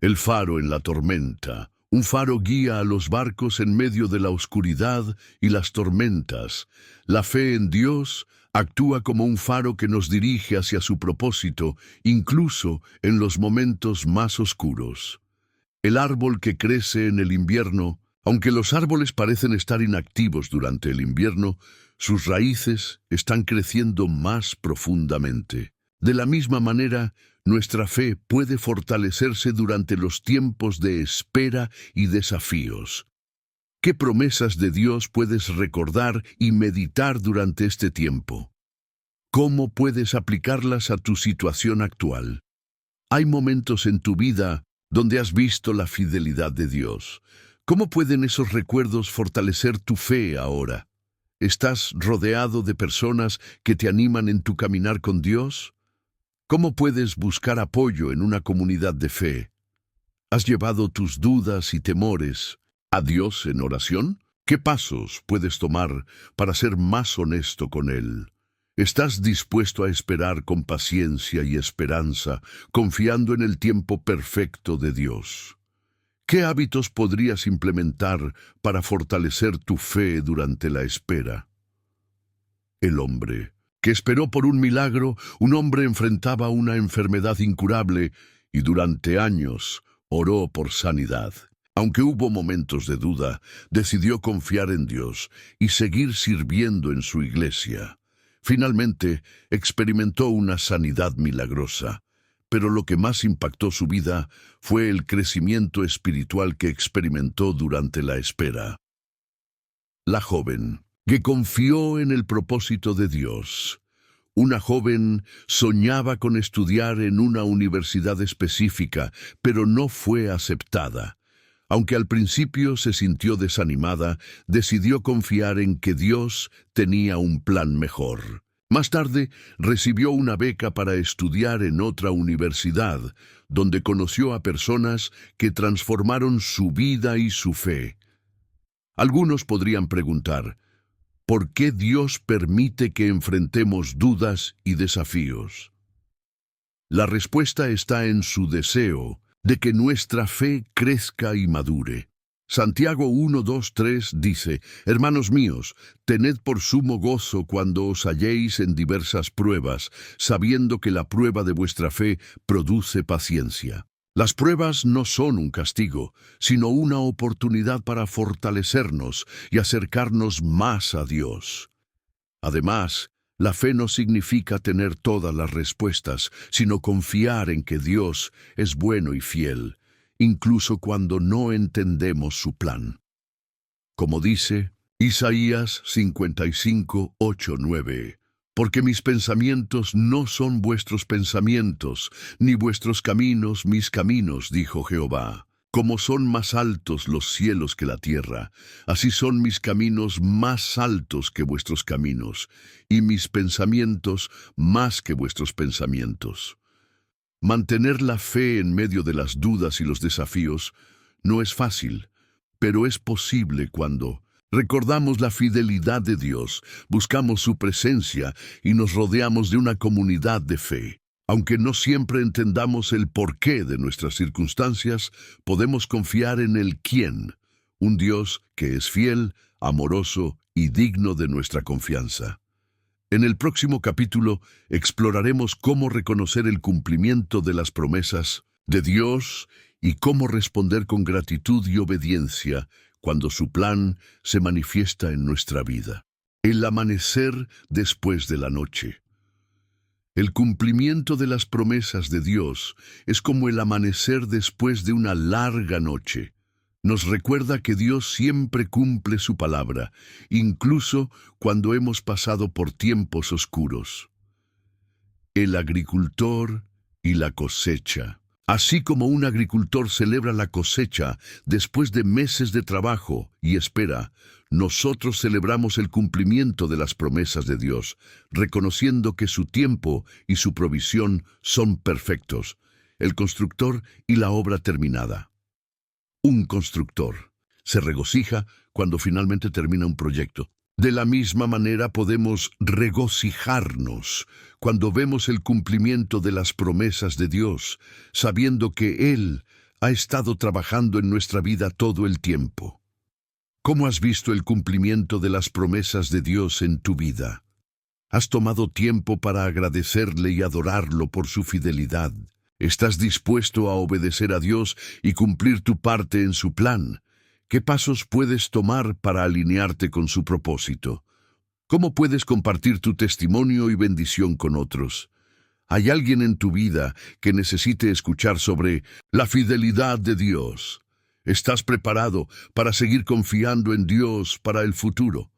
El faro en la tormenta. Un faro guía a los barcos en medio de la oscuridad y las tormentas. La fe en Dios actúa como un faro que nos dirige hacia su propósito, incluso en los momentos más oscuros. El árbol que crece en el invierno, aunque los árboles parecen estar inactivos durante el invierno, sus raíces están creciendo más profundamente. De la misma manera, nuestra fe puede fortalecerse durante los tiempos de espera y desafíos. ¿Qué promesas de Dios puedes recordar y meditar durante este tiempo? ¿Cómo puedes aplicarlas a tu situación actual? Hay momentos en tu vida donde has visto la fidelidad de Dios. ¿Cómo pueden esos recuerdos fortalecer tu fe ahora? ¿Estás rodeado de personas que te animan en tu caminar con Dios? ¿Cómo puedes buscar apoyo en una comunidad de fe? ¿Has llevado tus dudas y temores a Dios en oración? ¿Qué pasos puedes tomar para ser más honesto con Él? ¿Estás dispuesto a esperar con paciencia y esperanza, confiando en el tiempo perfecto de Dios? ¿Qué hábitos podrías implementar para fortalecer tu fe durante la espera? El hombre que esperó por un milagro. Un hombre enfrentaba una enfermedad incurable y durante años oró por sanidad. Aunque hubo momentos de duda, decidió confiar en Dios y seguir sirviendo en su iglesia. Finalmente, experimentó una sanidad milagrosa, pero lo que más impactó su vida fue el crecimiento espiritual que experimentó durante la espera. La joven que confió en el propósito de Dios. Una joven soñaba con estudiar en una universidad específica, pero no fue aceptada. Aunque al principio se sintió desanimada, decidió confiar en que Dios tenía un plan mejor. Más tarde, recibió una beca para estudiar en otra universidad, donde conoció a personas que transformaron su vida y su fe. Algunos podrían preguntar, ¿por qué Dios permite que enfrentemos dudas y desafíos? La respuesta está en su deseo de que nuestra fe crezca y madure. Santiago 1:2-3 dice, hermanos míos, tened por sumo gozo cuando os halléis en diversas pruebas, sabiendo que la prueba de vuestra fe produce paciencia. Las pruebas no son un castigo, sino una oportunidad para fortalecernos y acercarnos más a Dios. Además, la fe no significa tener todas las respuestas, sino confiar en que Dios es bueno y fiel, incluso cuando no entendemos su plan. Como dice Isaías 55:8-9, porque mis pensamientos no son vuestros pensamientos, ni vuestros caminos mis caminos, dijo Jehová. Como son más altos los cielos que la tierra, así son mis caminos más altos que vuestros caminos, y mis pensamientos más que vuestros pensamientos. Mantener la fe en medio de las dudas y los desafíos no es fácil, pero es posible cuando recordamos la fidelidad de Dios, buscamos su presencia y nos rodeamos de una comunidad de fe. Aunque no siempre entendamos el porqué de nuestras circunstancias, podemos confiar en el quién, un Dios que es fiel, amoroso y digno de nuestra confianza. En el próximo capítulo exploraremos cómo reconocer el cumplimiento de las promesas de Dios y cómo responder con gratitud y obediencia cuando su plan se manifiesta en nuestra vida. El amanecer después de la noche. El cumplimiento de las promesas de Dios es como el amanecer después de una larga noche. Nos recuerda que Dios siempre cumple su palabra, incluso cuando hemos pasado por tiempos oscuros. El agricultor y la cosecha. Así como un agricultor celebra la cosecha después de meses de trabajo y espera, nosotros celebramos el cumplimiento de las promesas de Dios, reconociendo que su tiempo y su provisión son perfectos, el constructor y la obra terminada. Un constructor se regocija cuando finalmente termina un proyecto. De la misma manera podemos regocijarnos cuando vemos el cumplimiento de las promesas de Dios, sabiendo que Él ha estado trabajando en nuestra vida todo el tiempo. ¿Cómo has visto el cumplimiento de las promesas de Dios en tu vida? ¿Has tomado tiempo para agradecerle y adorarlo por su fidelidad? ¿Estás dispuesto a obedecer a Dios y cumplir tu parte en su plan? ¿Qué pasos puedes tomar para alinearte con su propósito? ¿Cómo puedes compartir tu testimonio y bendición con otros? ¿Hay alguien en tu vida que necesite escuchar sobre la fidelidad de Dios? ¿Estás preparado para seguir confiando en Dios para el futuro?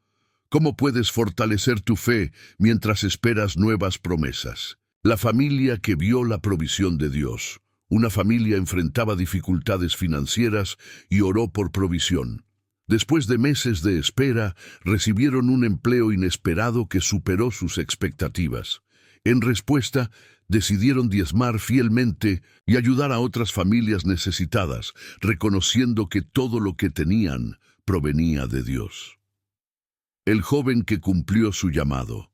¿Cómo puedes fortalecer tu fe mientras esperas nuevas promesas? La familia que vio la provisión de Dios. Una familia enfrentaba dificultades financieras y oró por provisión. Después de meses de espera, recibieron un empleo inesperado que superó sus expectativas. En respuesta, decidieron diezmar fielmente y ayudar a otras familias necesitadas, reconociendo que todo lo que tenían provenía de Dios. El joven que cumplió su llamado.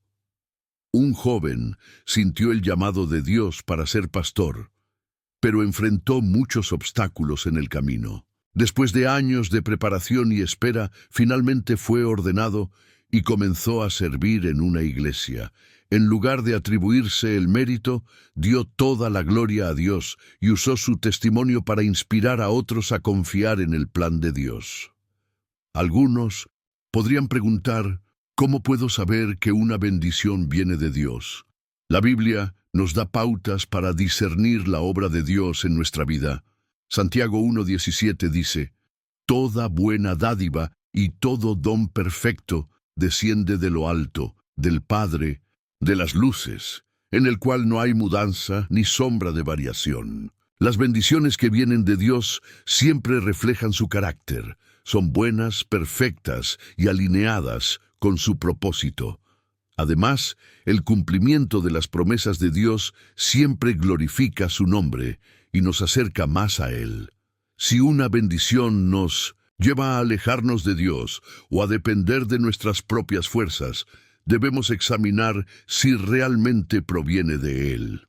Un joven sintió el llamado de Dios para ser pastor, pero enfrentó muchos obstáculos en el camino. Después de años de preparación y espera, finalmente fue ordenado y comenzó a servir en una iglesia. En lugar de atribuirse el mérito, dio toda la gloria a Dios y usó su testimonio para inspirar a otros a confiar en el plan de Dios. Algunos podrían preguntar, ¿cómo puedo saber que una bendición viene de Dios? La Biblia nos da pautas para discernir la obra de Dios en nuestra vida. Santiago 1:17 dice, «Toda buena dádiva y todo don perfecto desciende de lo alto, del Padre, de las luces, en el cual no hay mudanza ni sombra de variación». Las bendiciones que vienen de Dios siempre reflejan su carácter, son buenas, perfectas y alineadas con su propósito. Además, el cumplimiento de las promesas de Dios siempre glorifica su nombre y nos acerca más a Él. Si una bendición nos lleva a alejarnos de Dios o a depender de nuestras propias fuerzas, debemos examinar si realmente proviene de Él.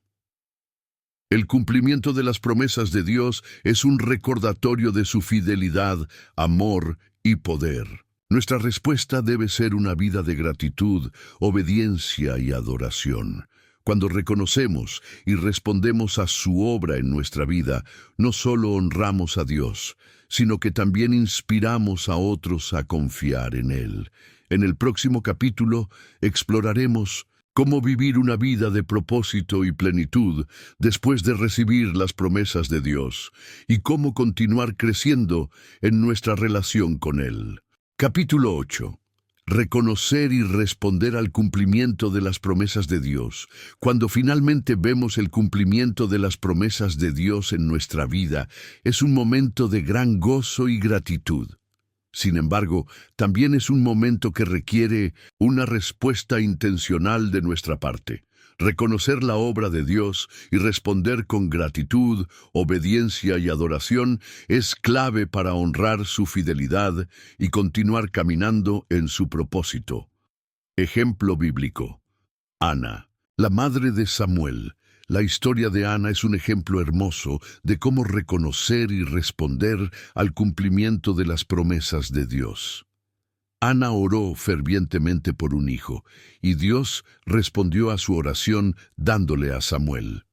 El cumplimiento de las promesas de Dios es un recordatorio de su fidelidad, amor y poder. Nuestra respuesta debe ser una vida de gratitud, obediencia y adoración. Cuando reconocemos y respondemos a su obra en nuestra vida, no solo honramos a Dios, sino que también inspiramos a otros a confiar en Él. En el próximo capítulo exploraremos cómo vivir una vida de propósito y plenitud después de recibir las promesas de Dios y cómo continuar creciendo en nuestra relación con Él. Capítulo 8. Reconocer y responder al cumplimiento de las promesas de Dios. Cuando finalmente vemos el cumplimiento de las promesas de Dios en nuestra vida, es un momento de gran gozo y gratitud. Sin embargo, también es un momento que requiere una respuesta intencional de nuestra parte. Reconocer la obra de Dios y responder con gratitud, obediencia y adoración es clave para honrar su fidelidad y continuar caminando en su propósito. Ejemplo bíblico. Ana, la madre de Samuel. La historia de Ana es un ejemplo hermoso de cómo reconocer y responder al cumplimiento de las promesas de Dios. Ana oró fervientemente por un hijo, y Dios respondió a su oración dándole a Samuel.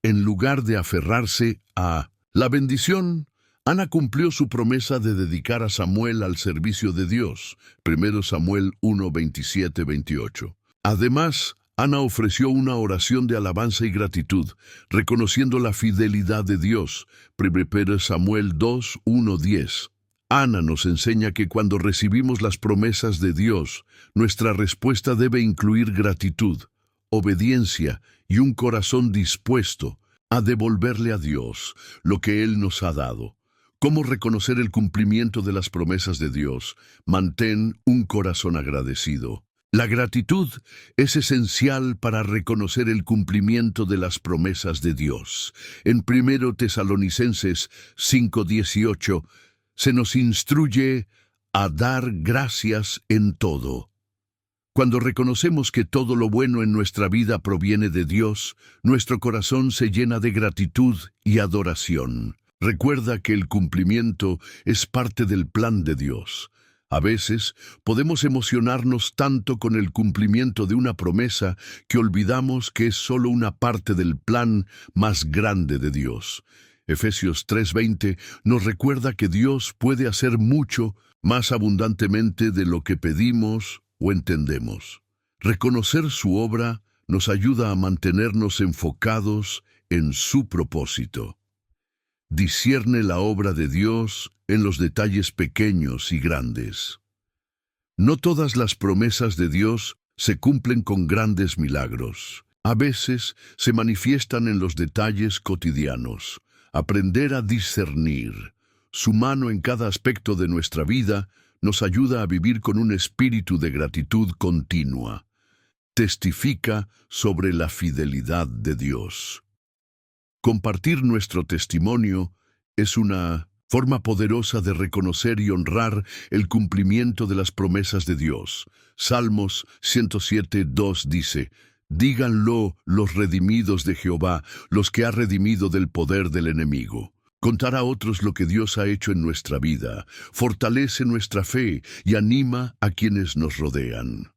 En lugar de aferrarse a la bendición, Ana cumplió su promesa de dedicar a Samuel al servicio de Dios. 1 Samuel 1:27-28. Además, Ana ofreció una oración de alabanza y gratitud, reconociendo la fidelidad de Dios. 1 Samuel 2, 1, 10. Ana nos enseña que cuando recibimos las promesas de Dios, nuestra respuesta debe incluir gratitud, obediencia y un corazón dispuesto a devolverle a Dios lo que Él nos ha dado. ¿Cómo reconocer el cumplimiento de las promesas de Dios? Mantén un corazón agradecido. La gratitud es esencial para reconocer el cumplimiento de las promesas de Dios. En 1 Tesalonicenses 5:18 se nos instruye a dar gracias en todo. Cuando reconocemos que todo lo bueno en nuestra vida proviene de Dios, nuestro corazón se llena de gratitud y adoración. Recuerda que el cumplimiento es parte del plan de Dios. A veces podemos emocionarnos tanto con el cumplimiento de una promesa que olvidamos que es solo una parte del plan más grande de Dios. Efesios 3:20 nos recuerda que Dios puede hacer mucho más abundantemente de lo que pedimos o entendemos. Reconocer su obra nos ayuda a mantenernos enfocados en su propósito. Discierne la obra de Dios en los detalles pequeños y grandes. No todas las promesas de Dios se cumplen con grandes milagros. A veces se manifiestan en los detalles cotidianos. Aprender a discernir su mano en cada aspecto de nuestra vida nos ayuda a vivir con un espíritu de gratitud continua. Testifica sobre la fidelidad de Dios. Compartir nuestro testimonio es una forma poderosa de reconocer y honrar el cumplimiento de las promesas de Dios. Salmos 107:2 dice: «Díganlo los redimidos de Jehová, los que ha redimido del poder del enemigo». Contar a otros lo que Dios ha hecho en nuestra vida fortalece nuestra fe y anima a quienes nos rodean.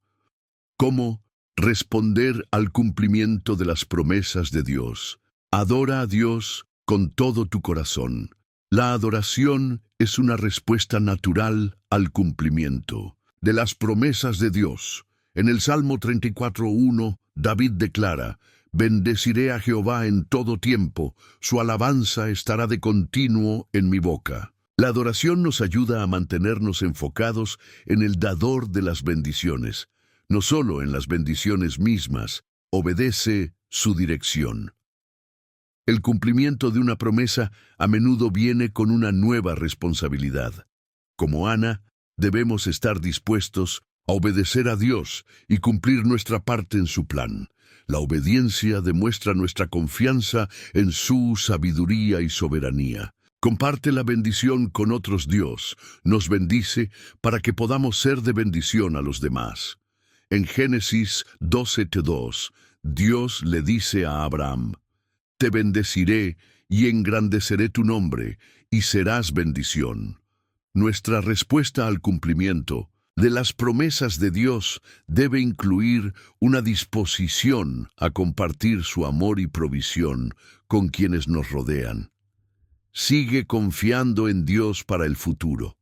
¿Cómo responder al cumplimiento de las promesas de Dios? Adora a Dios con todo tu corazón. La adoración es una respuesta natural al cumplimiento de las promesas de Dios. En el Salmo 34:1, David declara: «Bendeciré a Jehová en todo tiempo, su alabanza estará de continuo en mi boca». La adoración nos ayuda a mantenernos enfocados en el dador de las bendiciones, no solo en las bendiciones mismas. Obedece su dirección. El cumplimiento de una promesa a menudo viene con una nueva responsabilidad. Como Ana, debemos estar dispuestos a obedecer a Dios y cumplir nuestra parte en su plan. La obediencia demuestra nuestra confianza en su sabiduría y soberanía. Comparte la bendición con otros. Dios nos bendice para que podamos ser de bendición a los demás. En Génesis 12:2, Dios le dice a Abraham: «Te bendeciré y engrandeceré tu nombre, y serás bendición». Nuestra respuesta al cumplimiento de las promesas de Dios debe incluir una disposición a compartir su amor y provisión con quienes nos rodean. Sigue confiando en Dios para el futuro.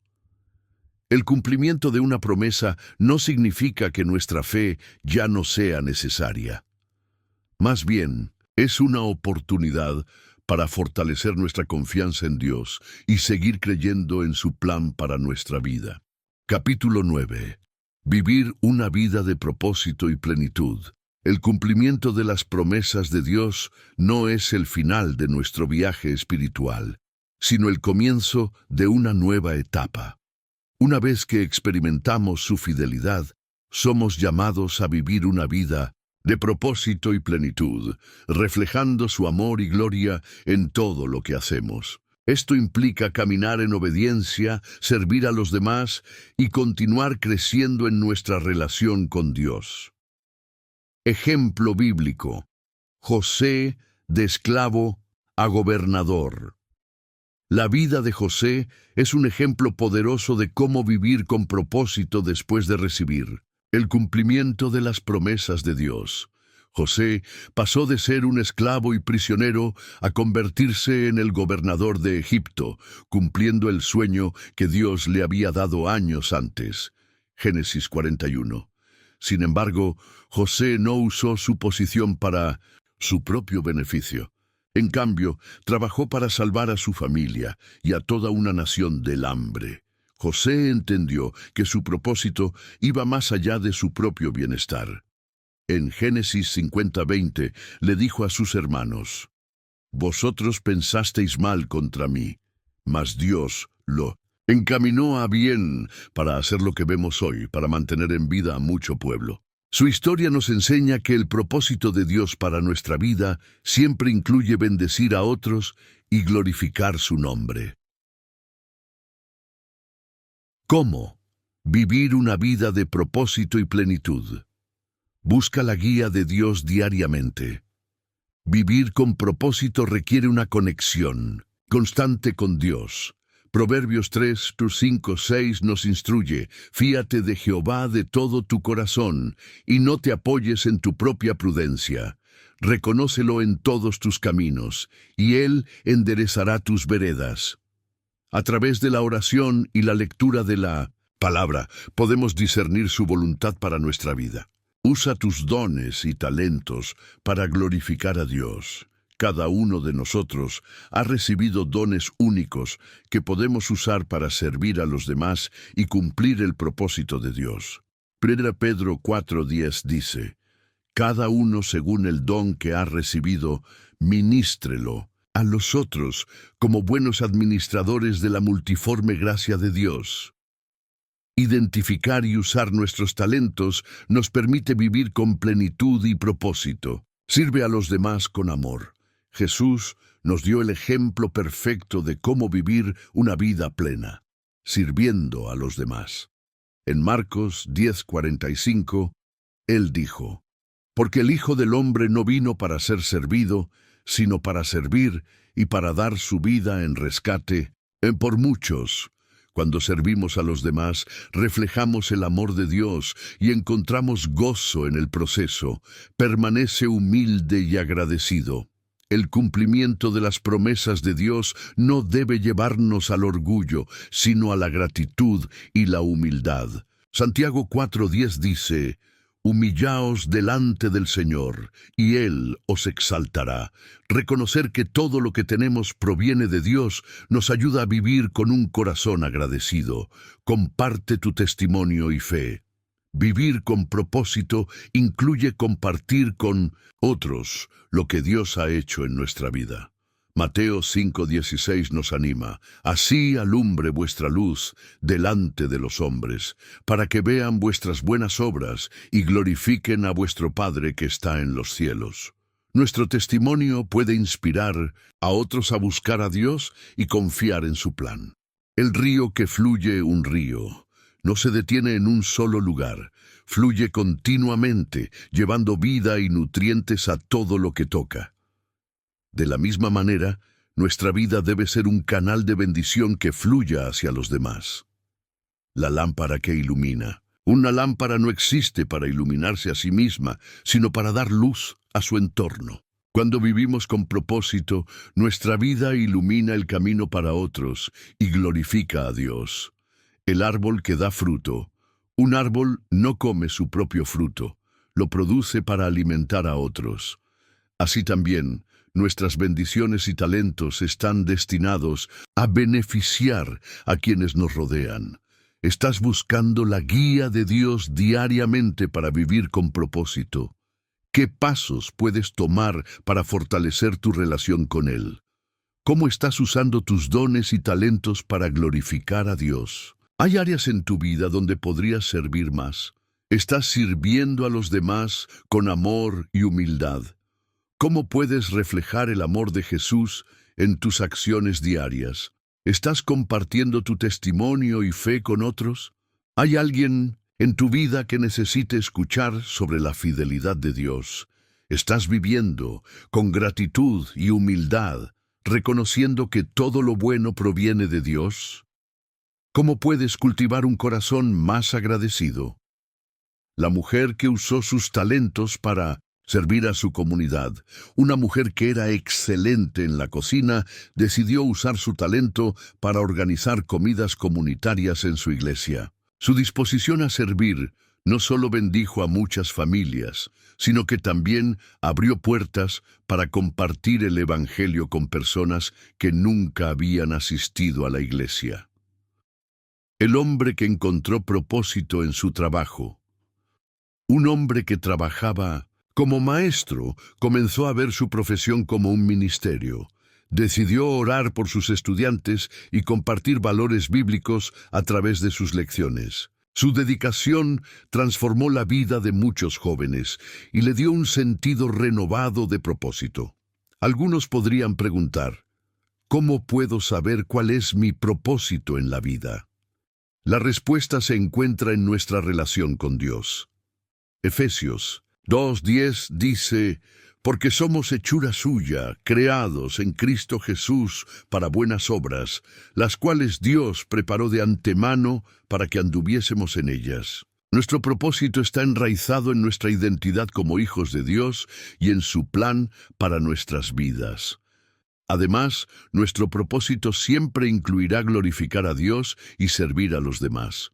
El cumplimiento de una promesa no significa que nuestra fe ya no sea necesaria. Más bien, es una oportunidad para fortalecer nuestra confianza en Dios y seguir creyendo en su plan para nuestra vida. Capítulo 9. Vivir una vida de propósito y plenitud. El cumplimiento de las promesas de Dios no es el final de nuestro viaje espiritual, sino el comienzo de una nueva etapa. Una vez que experimentamos su fidelidad, somos llamados a vivir una vida de propósito y plenitud, reflejando su amor y gloria en todo lo que hacemos. Esto implica caminar en obediencia, servir a los demás y continuar creciendo en nuestra relación con Dios. Ejemplo bíblico: José, de esclavo a gobernador. La vida de José es un ejemplo poderoso de cómo vivir con propósito después de recibir el cumplimiento de las promesas de Dios. José pasó de ser un esclavo y prisionero a convertirse en el gobernador de Egipto, cumpliendo el sueño que Dios le había dado años antes. Génesis 41. Sin embargo, José no usó su posición para su propio beneficio. En cambio, trabajó para salvar a su familia y a toda una nación del hambre. José entendió que su propósito iba más allá de su propio bienestar. En Génesis 50:20 le dijo a sus hermanos: «Vosotros pensasteis mal contra mí, mas Dios lo encaminó a bien para hacer lo que vemos hoy, para mantener en vida a mucho pueblo». Su historia nos enseña que el propósito de Dios para nuestra vida siempre incluye bendecir a otros y glorificar su nombre. ¿Cómo? Vivir una vida de propósito y plenitud. Busca la guía de Dios diariamente. Vivir con propósito requiere una conexión constante con Dios. Proverbios 3:5-6 nos instruye: «Fíate de Jehová de todo tu corazón, y no te apoyes en tu propia prudencia. Reconócelo en todos tus caminos, y Él enderezará tus veredas». A través de la oración y la lectura de la palabra, podemos discernir su voluntad para nuestra vida. Usa tus dones y talentos para glorificar a Dios. Cada uno de nosotros ha recibido dones únicos que podemos usar para servir a los demás y cumplir el propósito de Dios. 1 Pedro 4:10 dice: «Cada uno según el don que ha recibido, ministrelo a los otros como buenos administradores de la multiforme gracia de Dios». Identificar y usar nuestros talentos nos permite vivir con plenitud y propósito. Sirve a los demás con amor. Jesús nos dio el ejemplo perfecto de cómo vivir una vida plena, sirviendo a los demás. En Marcos 10:45, Él dijo: «Porque el Hijo del Hombre no vino para ser servido, sino para servir y para dar su vida en rescate por muchos». Cuando servimos a los demás, reflejamos el amor de Dios y encontramos gozo en el proceso. Permanece humilde y agradecido. El cumplimiento de las promesas de Dios no debe llevarnos al orgullo, sino a la gratitud y la humildad. Santiago 4:10 dice: «Humillaos delante del Señor, y Él os exaltará». Reconocer que todo lo que tenemos proviene de Dios nos ayuda a vivir con un corazón agradecido. Comparte tu testimonio y fe. Vivir con propósito incluye compartir con otros lo que Dios ha hecho en nuestra vida. Mateo 5:16 nos anima: «Así alumbre vuestra luz delante de los hombres, para que vean vuestras buenas obras y glorifiquen a vuestro Padre que está en los cielos». Nuestro testimonio puede inspirar a otros a buscar a Dios y confiar en su plan. El río que fluye un río no se detiene en un solo lugar, fluye continuamente, llevando vida y nutrientes a todo lo que toca. De la misma manera, nuestra vida debe ser un canal de bendición que fluya hacia los demás. La lámpara que ilumina. Una lámpara no existe para iluminarse a sí misma, sino para dar luz a su entorno. Cuando vivimos con propósito, nuestra vida ilumina el camino para otros y glorifica a Dios. El árbol que da fruto. Un árbol no come su propio fruto, lo produce para alimentar a otros. Así también, nuestras bendiciones y talentos están destinados a beneficiar a quienes nos rodean. ¿Estás buscando la guía de Dios diariamente para vivir con propósito? ¿Qué pasos puedes tomar para fortalecer tu relación con Él? ¿Cómo estás usando tus dones y talentos para glorificar a Dios? ¿Hay áreas en tu vida donde podrías servir más? ¿Estás sirviendo a los demás con amor y humildad? ¿Cómo puedes reflejar el amor de Jesús en tus acciones diarias? ¿Estás compartiendo tu testimonio y fe con otros? ¿Hay alguien en tu vida que necesite escuchar sobre la fidelidad de Dios? ¿Estás viviendo con gratitud y humildad, reconociendo que todo lo bueno proviene de Dios? ¿Cómo puedes cultivar un corazón más agradecido? La mujer que usó sus talentos para servir a su comunidad. Una mujer que era excelente en la cocina decidió usar su talento para organizar comidas comunitarias en su iglesia. Su disposición a servir no solo bendijo a muchas familias, sino que también abrió puertas para compartir el Evangelio con personas que nunca habían asistido a la iglesia. El hombre que encontró propósito en su trabajo. Un hombre que trabajaba como maestro comenzó a ver su profesión como un ministerio. Decidió orar por sus estudiantes y compartir valores bíblicos a través de sus lecciones. Su dedicación transformó la vida de muchos jóvenes y le dio un sentido renovado de propósito. Algunos podrían preguntar, ¿cómo puedo saber cuál es mi propósito en la vida? La respuesta se encuentra en nuestra relación con Dios. Efesios 2:10 dice, porque somos hechura suya, creados en Cristo Jesús para buenas obras, las cuales Dios preparó de antemano para que anduviésemos en ellas. Nuestro propósito está enraizado en nuestra identidad como hijos de Dios y en su plan para nuestras vidas. Además, nuestro propósito siempre incluirá glorificar a Dios y servir a los demás.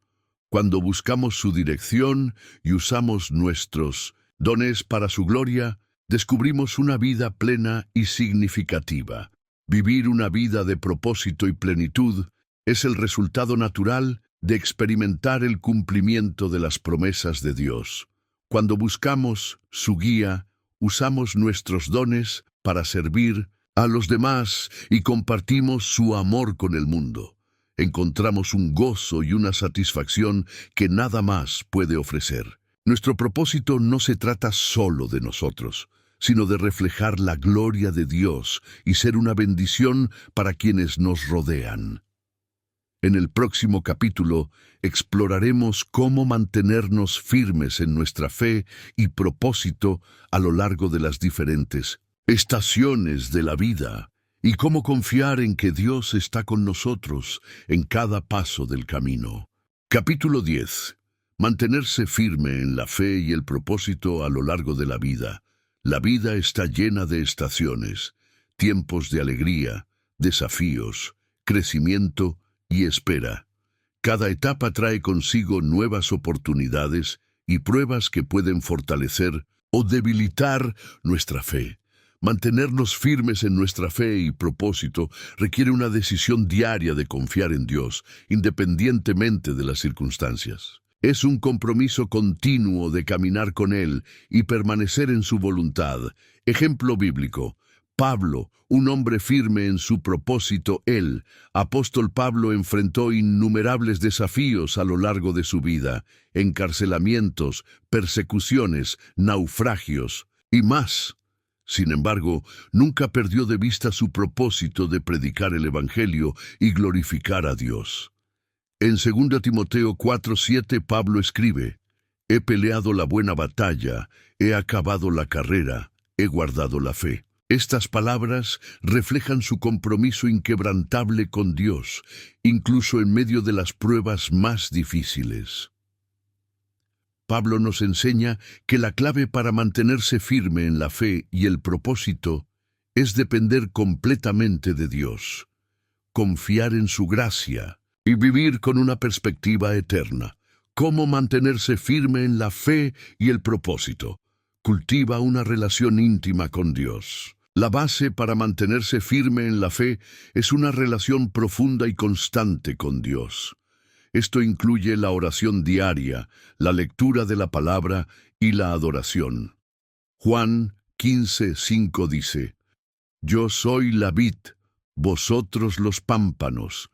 Cuando buscamos su dirección y usamos nuestros dones para su gloria, descubrimos una vida plena y significativa. Vivir una vida de propósito y plenitud es el resultado natural de experimentar el cumplimiento de las promesas de Dios. Cuando buscamos su guía, usamos nuestros dones para servir a los demás y compartimos su amor con el mundo. Encontramos un gozo y una satisfacción que nada más puede ofrecer. Nuestro propósito no se trata solo de nosotros, sino de reflejar la gloria de Dios y ser una bendición para quienes nos rodean. En el próximo capítulo exploraremos cómo mantenernos firmes en nuestra fe y propósito a lo largo de las diferentes estaciones de la vida y cómo confiar en que Dios está con nosotros en cada paso del camino. Capítulo 10. Mantenerse firme en la fe y el propósito a lo largo de la vida. La vida está llena de estaciones, tiempos de alegría, desafíos, crecimiento y espera. Cada etapa trae consigo nuevas oportunidades y pruebas que pueden fortalecer o debilitar nuestra fe. Mantenernos firmes en nuestra fe y propósito requiere una decisión diaria de confiar en Dios, independientemente de las circunstancias. Es un compromiso continuo de caminar con Él y permanecer en su voluntad. Ejemplo bíblico. Pablo, un hombre firme en su propósito, él, apóstol Pablo, enfrentó innumerables desafíos a lo largo de su vida, encarcelamientos, persecuciones, naufragios y más. Sin embargo, nunca perdió de vista su propósito de predicar el Evangelio y glorificar a Dios. En 2 Timoteo 4:7 Pablo escribe, «He peleado la buena batalla, he acabado la carrera, he guardado la fe». Estas palabras reflejan su compromiso inquebrantable con Dios, incluso en medio de las pruebas más difíciles. Pablo nos enseña que la clave para mantenerse firme en la fe y el propósito es depender completamente de Dios, confiar en su gracia y vivir con una perspectiva eterna. ¿Cómo mantenerse firme en la fe y el propósito? Cultiva una relación íntima con Dios. La base para mantenerse firme en la fe es una relación profunda y constante con Dios. Esto incluye la oración diaria, la lectura de la palabra y la adoración. Juan 15:5 dice, «Yo soy la vid, vosotros los pámpanos.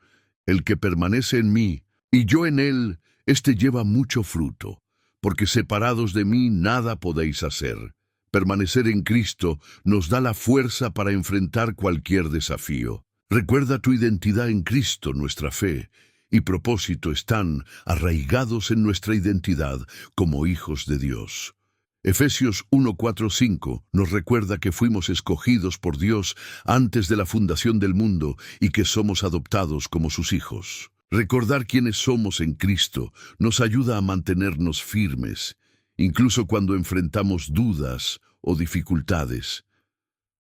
El que permanece en mí, y yo en él, éste lleva mucho fruto, porque separados de mí nada podéis hacer». Permanecer en Cristo nos da la fuerza para enfrentar cualquier desafío. Recuerda tu identidad en Cristo, nuestra fe y propósito están arraigados en nuestra identidad como hijos de Dios. Efesios 1:4-5 nos recuerda que fuimos escogidos por Dios antes de la fundación del mundo y que somos adoptados como sus hijos. Recordar quiénes somos en Cristo nos ayuda a mantenernos firmes, incluso cuando enfrentamos dudas o dificultades.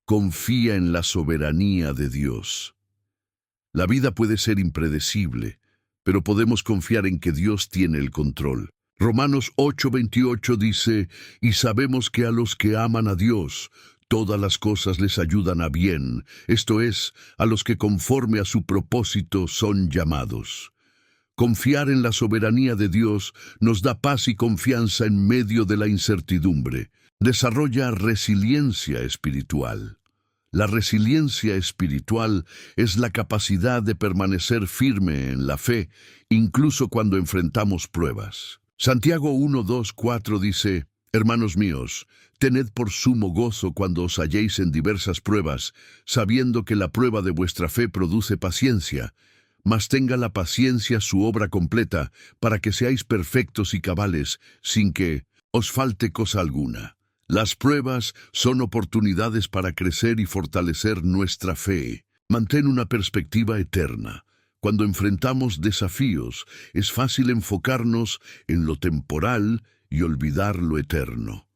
Confía en la soberanía de Dios. La vida puede ser impredecible, pero podemos confiar en que Dios tiene el control. Romanos 8:28 dice, y sabemos que a los que aman a Dios, todas las cosas les ayudan a bien, esto es, a los que conforme a su propósito son llamados. Confiar en la soberanía de Dios nos da paz y confianza en medio de la incertidumbre. Desarrolla resiliencia espiritual. La resiliencia espiritual es la capacidad de permanecer firme en la fe, incluso cuando enfrentamos pruebas. Santiago 1:2-4 dice, hermanos míos, tened por sumo gozo cuando os halléis en diversas pruebas, sabiendo que la prueba de vuestra fe produce paciencia. Mas tenga la paciencia su obra completa, para que seáis perfectos y cabales, sin que os falte cosa alguna. Las pruebas son oportunidades para crecer y fortalecer nuestra fe. Mantén una perspectiva eterna. Cuando enfrentamos desafíos, es fácil enfocarnos en lo temporal y olvidar lo eterno.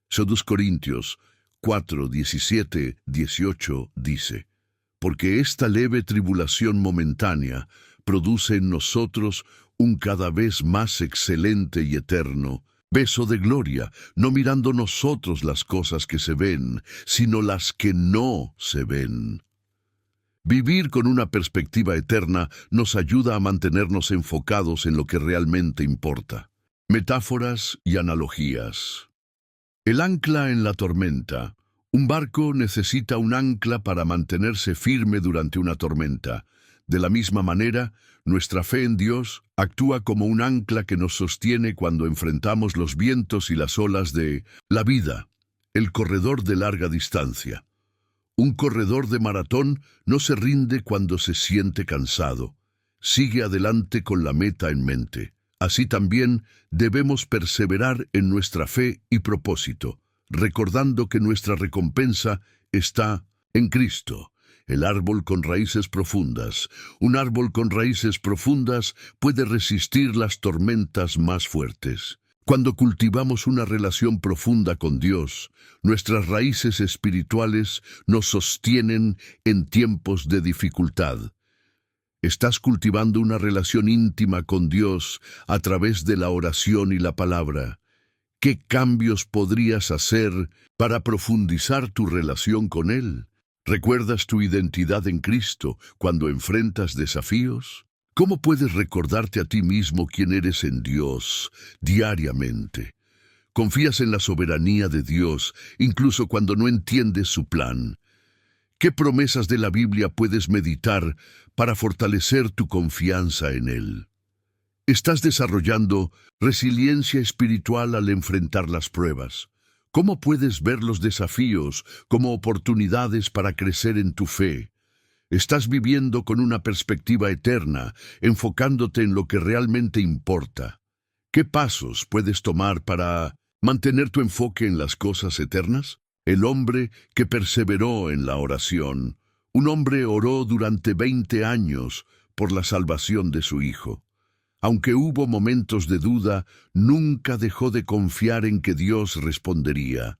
2 Corintios 4:17-18 dice, porque esta leve tribulación momentánea produce en nosotros un cada vez más excelente y eterno peso de gloria, no mirando nosotros las cosas que se ven, sino las que no se ven. Vivir con una perspectiva eterna nos ayuda a mantenernos enfocados en lo que realmente importa. Metáforas y analogías. El ancla en la tormenta. Un barco necesita un ancla para mantenerse firme durante una tormenta. De la misma manera, nuestra fe en Dios actúa como un ancla que nos sostiene cuando enfrentamos los vientos y las olas de la vida, el corredor de larga distancia. Un corredor de maratón no se rinde cuando se siente cansado. Sigue adelante con la meta en mente. Así también debemos perseverar en nuestra fe y propósito, recordando que nuestra recompensa está en Cristo. El árbol con raíces profundas. Un árbol con raíces profundas puede resistir las tormentas más fuertes. Cuando cultivamos una relación profunda con Dios, nuestras raíces espirituales nos sostienen en tiempos de dificultad. ¿Estás cultivando una relación íntima con Dios a través de la oración y la palabra? ¿Qué cambios podrías hacer para profundizar tu relación con Él? ¿Recuerdas tu identidad en Cristo cuando enfrentas desafíos? ¿Cómo puedes recordarte a ti mismo quién eres en Dios diariamente? ¿Confías en la soberanía de Dios incluso cuando no entiendes su plan? ¿Qué promesas de la Biblia puedes meditar para fortalecer tu confianza en Él? ¿Estás desarrollando resiliencia espiritual al enfrentar las pruebas? ¿Cómo puedes ver los desafíos como oportunidades para crecer en tu fe? ¿Estás viviendo con una perspectiva eterna, enfocándote en lo que realmente importa? ¿Qué pasos puedes tomar para mantener tu enfoque en las cosas eternas? El hombre que perseveró en la oración. Un hombre oró durante 20 años por la salvación de su hijo. Aunque hubo momentos de duda, nunca dejó de confiar en que Dios respondería.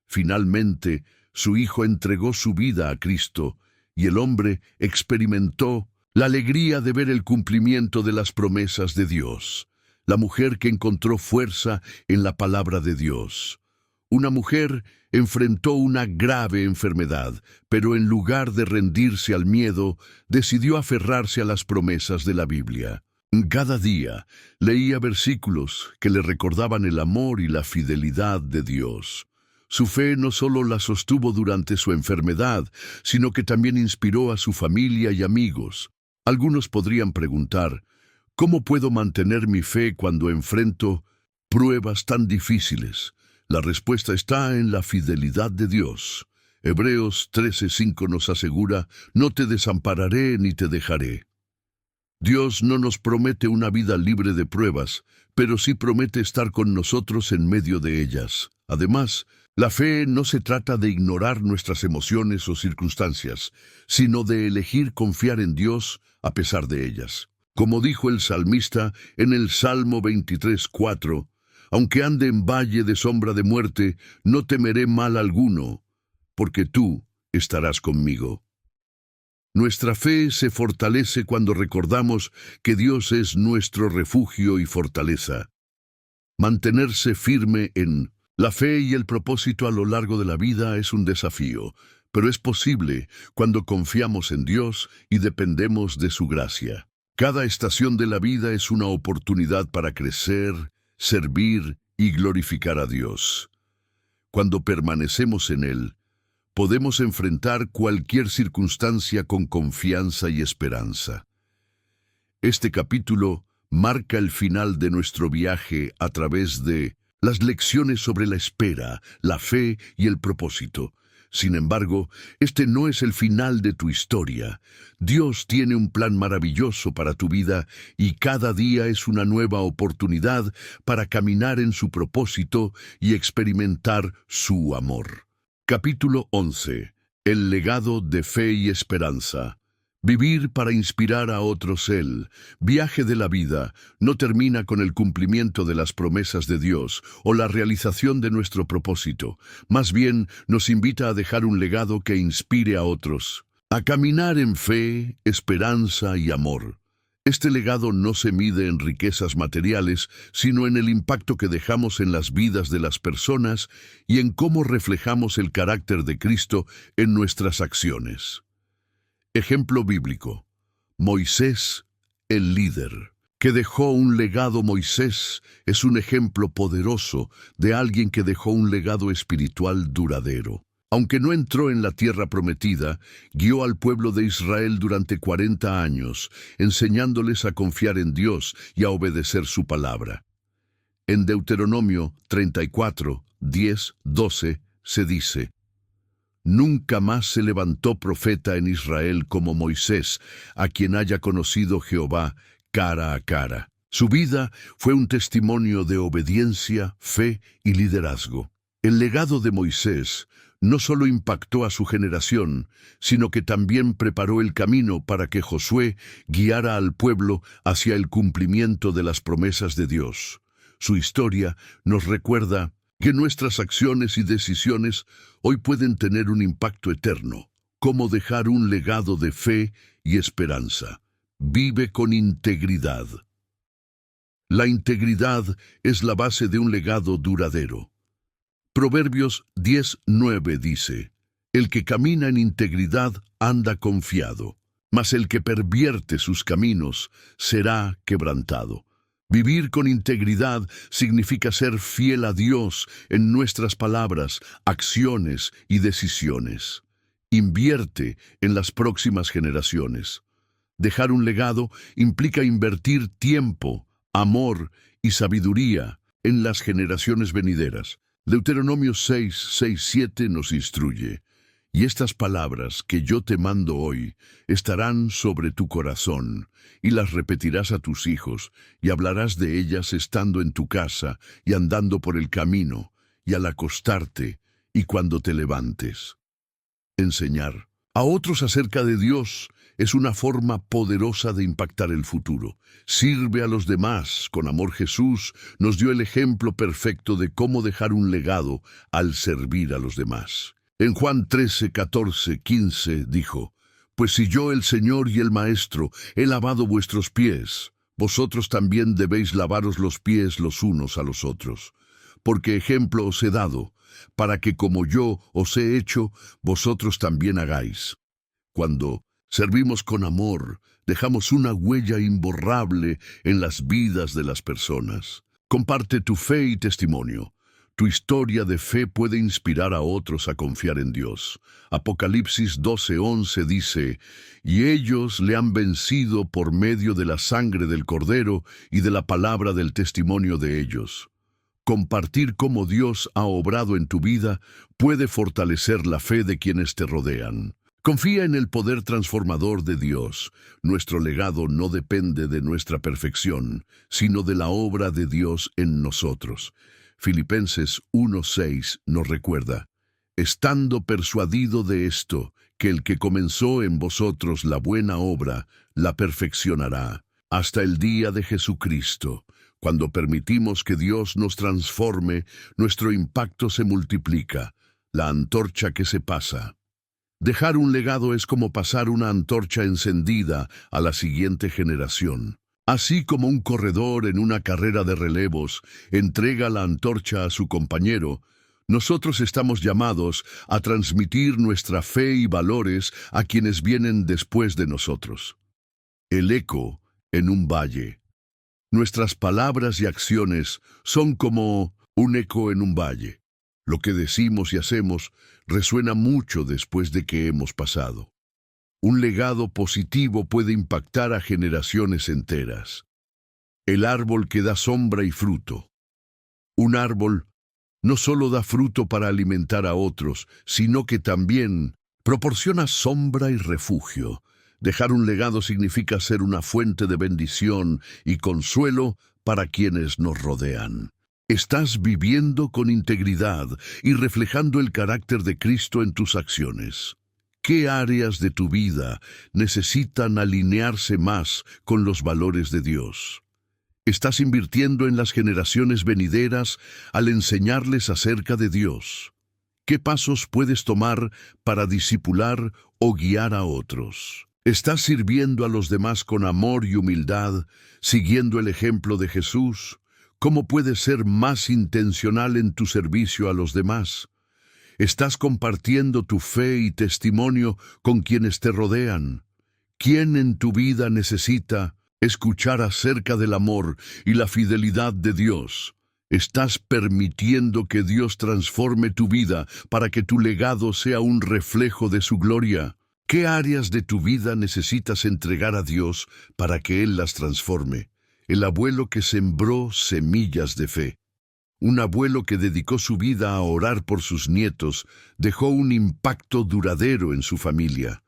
Finalmente, su hijo entregó su vida a Cristo, y el hombre experimentó la alegría de ver el cumplimiento de las promesas de Dios. La mujer que encontró fuerza en la palabra de Dios. Una mujer enfrentó una grave enfermedad, pero en lugar de rendirse al miedo, decidió aferrarse a las promesas de la Biblia. Cada día leía versículos que le recordaban el amor y la fidelidad de Dios. Su fe no solo la sostuvo durante su enfermedad, sino que también inspiró a su familia y amigos. Algunos podrían preguntar, ¿cómo puedo mantener mi fe cuando enfrento pruebas tan difíciles? La respuesta está en la fidelidad de Dios. Hebreos 13:5 nos asegura, no te desampararé ni te dejaré. Dios no nos promete una vida libre de pruebas, pero sí promete estar con nosotros en medio de ellas. Además, la fe no se trata de ignorar nuestras emociones o circunstancias, sino de elegir confiar en Dios a pesar de ellas. Como dijo el salmista en el Salmo 23:4, aunque ande en valle de sombra de muerte, no temeré mal alguno, porque tú estarás conmigo. Nuestra fe se fortalece cuando recordamos que Dios es nuestro refugio y fortaleza. Mantenerse firme en la fe y el propósito a lo largo de la vida es un desafío, pero es posible cuando confiamos en Dios y dependemos de su gracia. Cada estación de la vida es una oportunidad para crecer, servir y glorificar a Dios. Cuando permanecemos en Él, podemos enfrentar cualquier circunstancia con confianza y esperanza. Este capítulo marca el final de nuestro viaje a través de las lecciones sobre la espera, la fe y el propósito. Sin embargo, este no es el final de tu historia. Dios tiene un plan maravilloso para tu vida y cada día es una nueva oportunidad para caminar en su propósito y experimentar su amor. Capítulo 11. El legado de fe y esperanza. Vivir para inspirar a otros. El viaje de la vida no termina con el cumplimiento de las promesas de Dios o la realización de nuestro propósito. Más bien, nos invita a dejar un legado que inspire a otros, a caminar en fe, esperanza y amor. Este legado no se mide en riquezas materiales, sino en el impacto que dejamos en las vidas de las personas y en cómo reflejamos el carácter de Cristo en nuestras acciones. Ejemplo bíblico. Moisés, el líder, que dejó un legado. Moisés es un ejemplo poderoso de alguien que dejó un legado espiritual duradero. Aunque no entró en la tierra prometida, guió al pueblo de Israel durante 40 años, enseñándoles a confiar en Dios y a obedecer su palabra. En Deuteronomio 34, 10, 12 se dice: Nunca más se levantó profeta en Israel como Moisés, a quien haya conocido Jehová cara a cara. Su vida fue un testimonio de obediencia, fe y liderazgo. El legado de Moisés no solo impactó a su generación, sino que también preparó el camino para que Josué guiara al pueblo hacia el cumplimiento de las promesas de Dios. Su historia nos recuerda que nuestras acciones y decisiones hoy pueden tener un impacto eterno. Cómo dejar un legado de fe y esperanza. Vive con integridad. La integridad es la base de un legado duradero. Proverbios 10:9 dice: El que camina en integridad anda confiado, mas el que pervierte sus caminos será quebrantado. Vivir con integridad significa ser fiel a Dios en nuestras palabras, acciones y decisiones. Invierte en las próximas generaciones. Dejar un legado implica invertir tiempo, amor y sabiduría en las generaciones venideras. Deuteronomio 6:7 nos instruye: Y estas palabras que yo te mando hoy estarán sobre tu corazón, y las repetirás a tus hijos, y hablarás de ellas estando en tu casa, y andando por el camino, y al acostarte, y cuando te levantes. Enseñar a otros acerca de Dios es una forma poderosa de impactar el futuro. Sirve a los demás con amor. Jesús nos dio el ejemplo perfecto de cómo dejar un legado al servir a los demás. En Juan 13, 14, 15 dijo: Pues si yo, el Señor y el Maestro, he lavado vuestros pies, vosotros también debéis lavaros los pies los unos a los otros. Porque ejemplo os he dado, para que como yo os he hecho, vosotros también hagáis. Cuando servimos con amor, dejamos una huella imborrable en las vidas de las personas. Comparte tu fe y testimonio. Tu historia de fe puede inspirar a otros a confiar en Dios. Apocalipsis 12:11 dice: Y ellos le han vencido por medio de la sangre del Cordero y de la palabra del testimonio de ellos. Compartir cómo Dios ha obrado en tu vida puede fortalecer la fe de quienes te rodean. Confía en el poder transformador de Dios. Nuestro legado no depende de nuestra perfección, sino de la obra de Dios en nosotros. Filipenses 1:6 nos recuerda: Estando persuadido de esto, que el que comenzó en vosotros la buena obra, la perfeccionará, hasta el día de Jesucristo. Cuando permitimos que Dios nos transforme, nuestro impacto se multiplica, la antorcha que se pasa. Dejar un legado es como pasar una antorcha encendida a la siguiente generación. Así como un corredor en una carrera de relevos entrega la antorcha a su compañero, nosotros estamos llamados a transmitir nuestra fe y valores a quienes vienen después de nosotros. El eco en un valle. Nuestras palabras y acciones son como un eco en un valle. Lo que decimos y hacemos resuena mucho después de que hemos pasado. Un legado positivo puede impactar a generaciones enteras. El árbol que da sombra y fruto. Un árbol no solo da fruto para alimentar a otros, sino que también proporciona sombra y refugio. Dejar un legado significa ser una fuente de bendición y consuelo para quienes nos rodean. Estás viviendo con integridad y reflejando el carácter de Cristo en tus acciones. ¿Qué áreas de tu vida necesitan alinearse más con los valores de Dios? ¿Estás invirtiendo en las generaciones venideras al enseñarles acerca de Dios? ¿Qué pasos puedes tomar para discipular o guiar a otros? ¿Estás sirviendo a los demás con amor y humildad, siguiendo el ejemplo de Jesús? ¿Cómo puedes ser más intencional en tu servicio a los demás? ¿Estás compartiendo tu fe y testimonio con quienes te rodean? ¿Quién en tu vida necesita escuchar acerca del amor y la fidelidad de Dios? ¿Estás permitiendo que Dios transforme tu vida para que tu legado sea un reflejo de su gloria? ¿Qué áreas de tu vida necesitas entregar a Dios para que Él las transforme? El abuelo que sembró semillas de fe. Un abuelo que dedicó su vida a orar por sus nietos dejó un impacto duradero en su familia.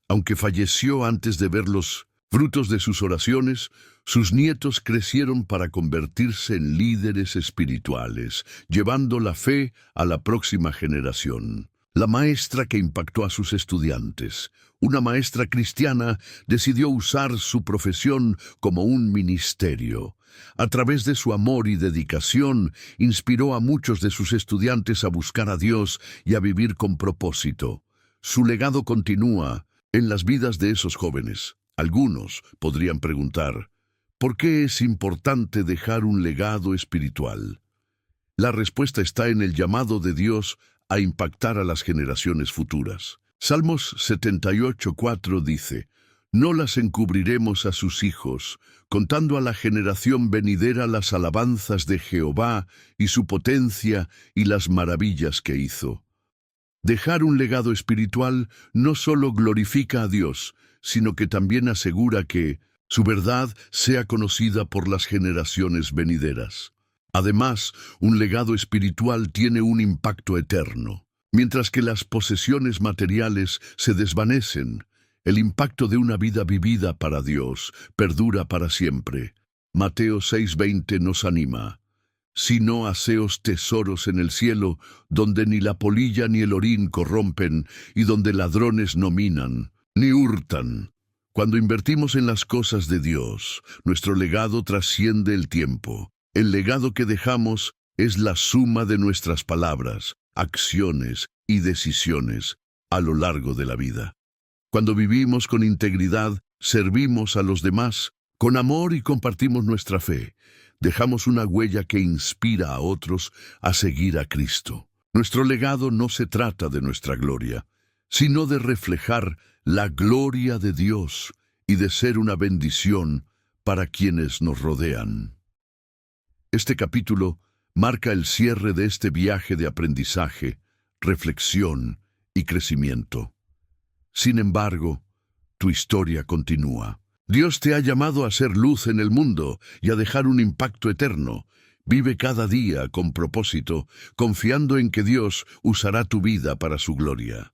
Aunque falleció antes de ver los frutos de sus oraciones, sus nietos crecieron para convertirse en líderes espirituales, llevando la fe a la próxima generación. La maestra que impactó a sus estudiantes, una maestra cristiana, decidió usar su profesión como un ministerio. A través de su amor y dedicación, inspiró a muchos de sus estudiantes a buscar a Dios y a vivir con propósito. Su legado continúa en las vidas de esos jóvenes. Algunos podrían preguntar, ¿por qué es importante dejar un legado espiritual? La respuesta está en el llamado de Dios a impactar a las generaciones futuras. Salmos 78:4 dice, «No las encubriremos a sus hijos, contando a la generación venidera las alabanzas de Jehová y su potencia y las maravillas que hizo». Dejar un legado espiritual no solo glorifica a Dios, sino que también asegura que su verdad sea conocida por las generaciones venideras. Además, un legado espiritual tiene un impacto eterno. Mientras que las posesiones materiales se desvanecen, el impacto de una vida vivida para Dios perdura para siempre. Mateo 6:20 nos anima. «Sino haceos tesoros en el cielo, donde ni la polilla ni el orín corrompen, y donde ladrones no minan, ni hurtan». Cuando invertimos en las cosas de Dios, nuestro legado trasciende el tiempo. El legado que dejamos es la suma de nuestras palabras, acciones y decisiones a lo largo de la vida. Cuando vivimos con integridad, servimos a los demás con amor y compartimos nuestra fe. Dejamos una huella que inspira a otros a seguir a Cristo. Nuestro legado no se trata de nuestra gloria, sino de reflejar la gloria de Dios y de ser una bendición para quienes nos rodean. Este capítulo marca el cierre de este viaje de aprendizaje, reflexión y crecimiento. Sin embargo, tu historia continúa. Dios te ha llamado a ser luz en el mundo y a dejar un impacto eterno. Vive cada día con propósito, confiando en que Dios usará tu vida para su gloria.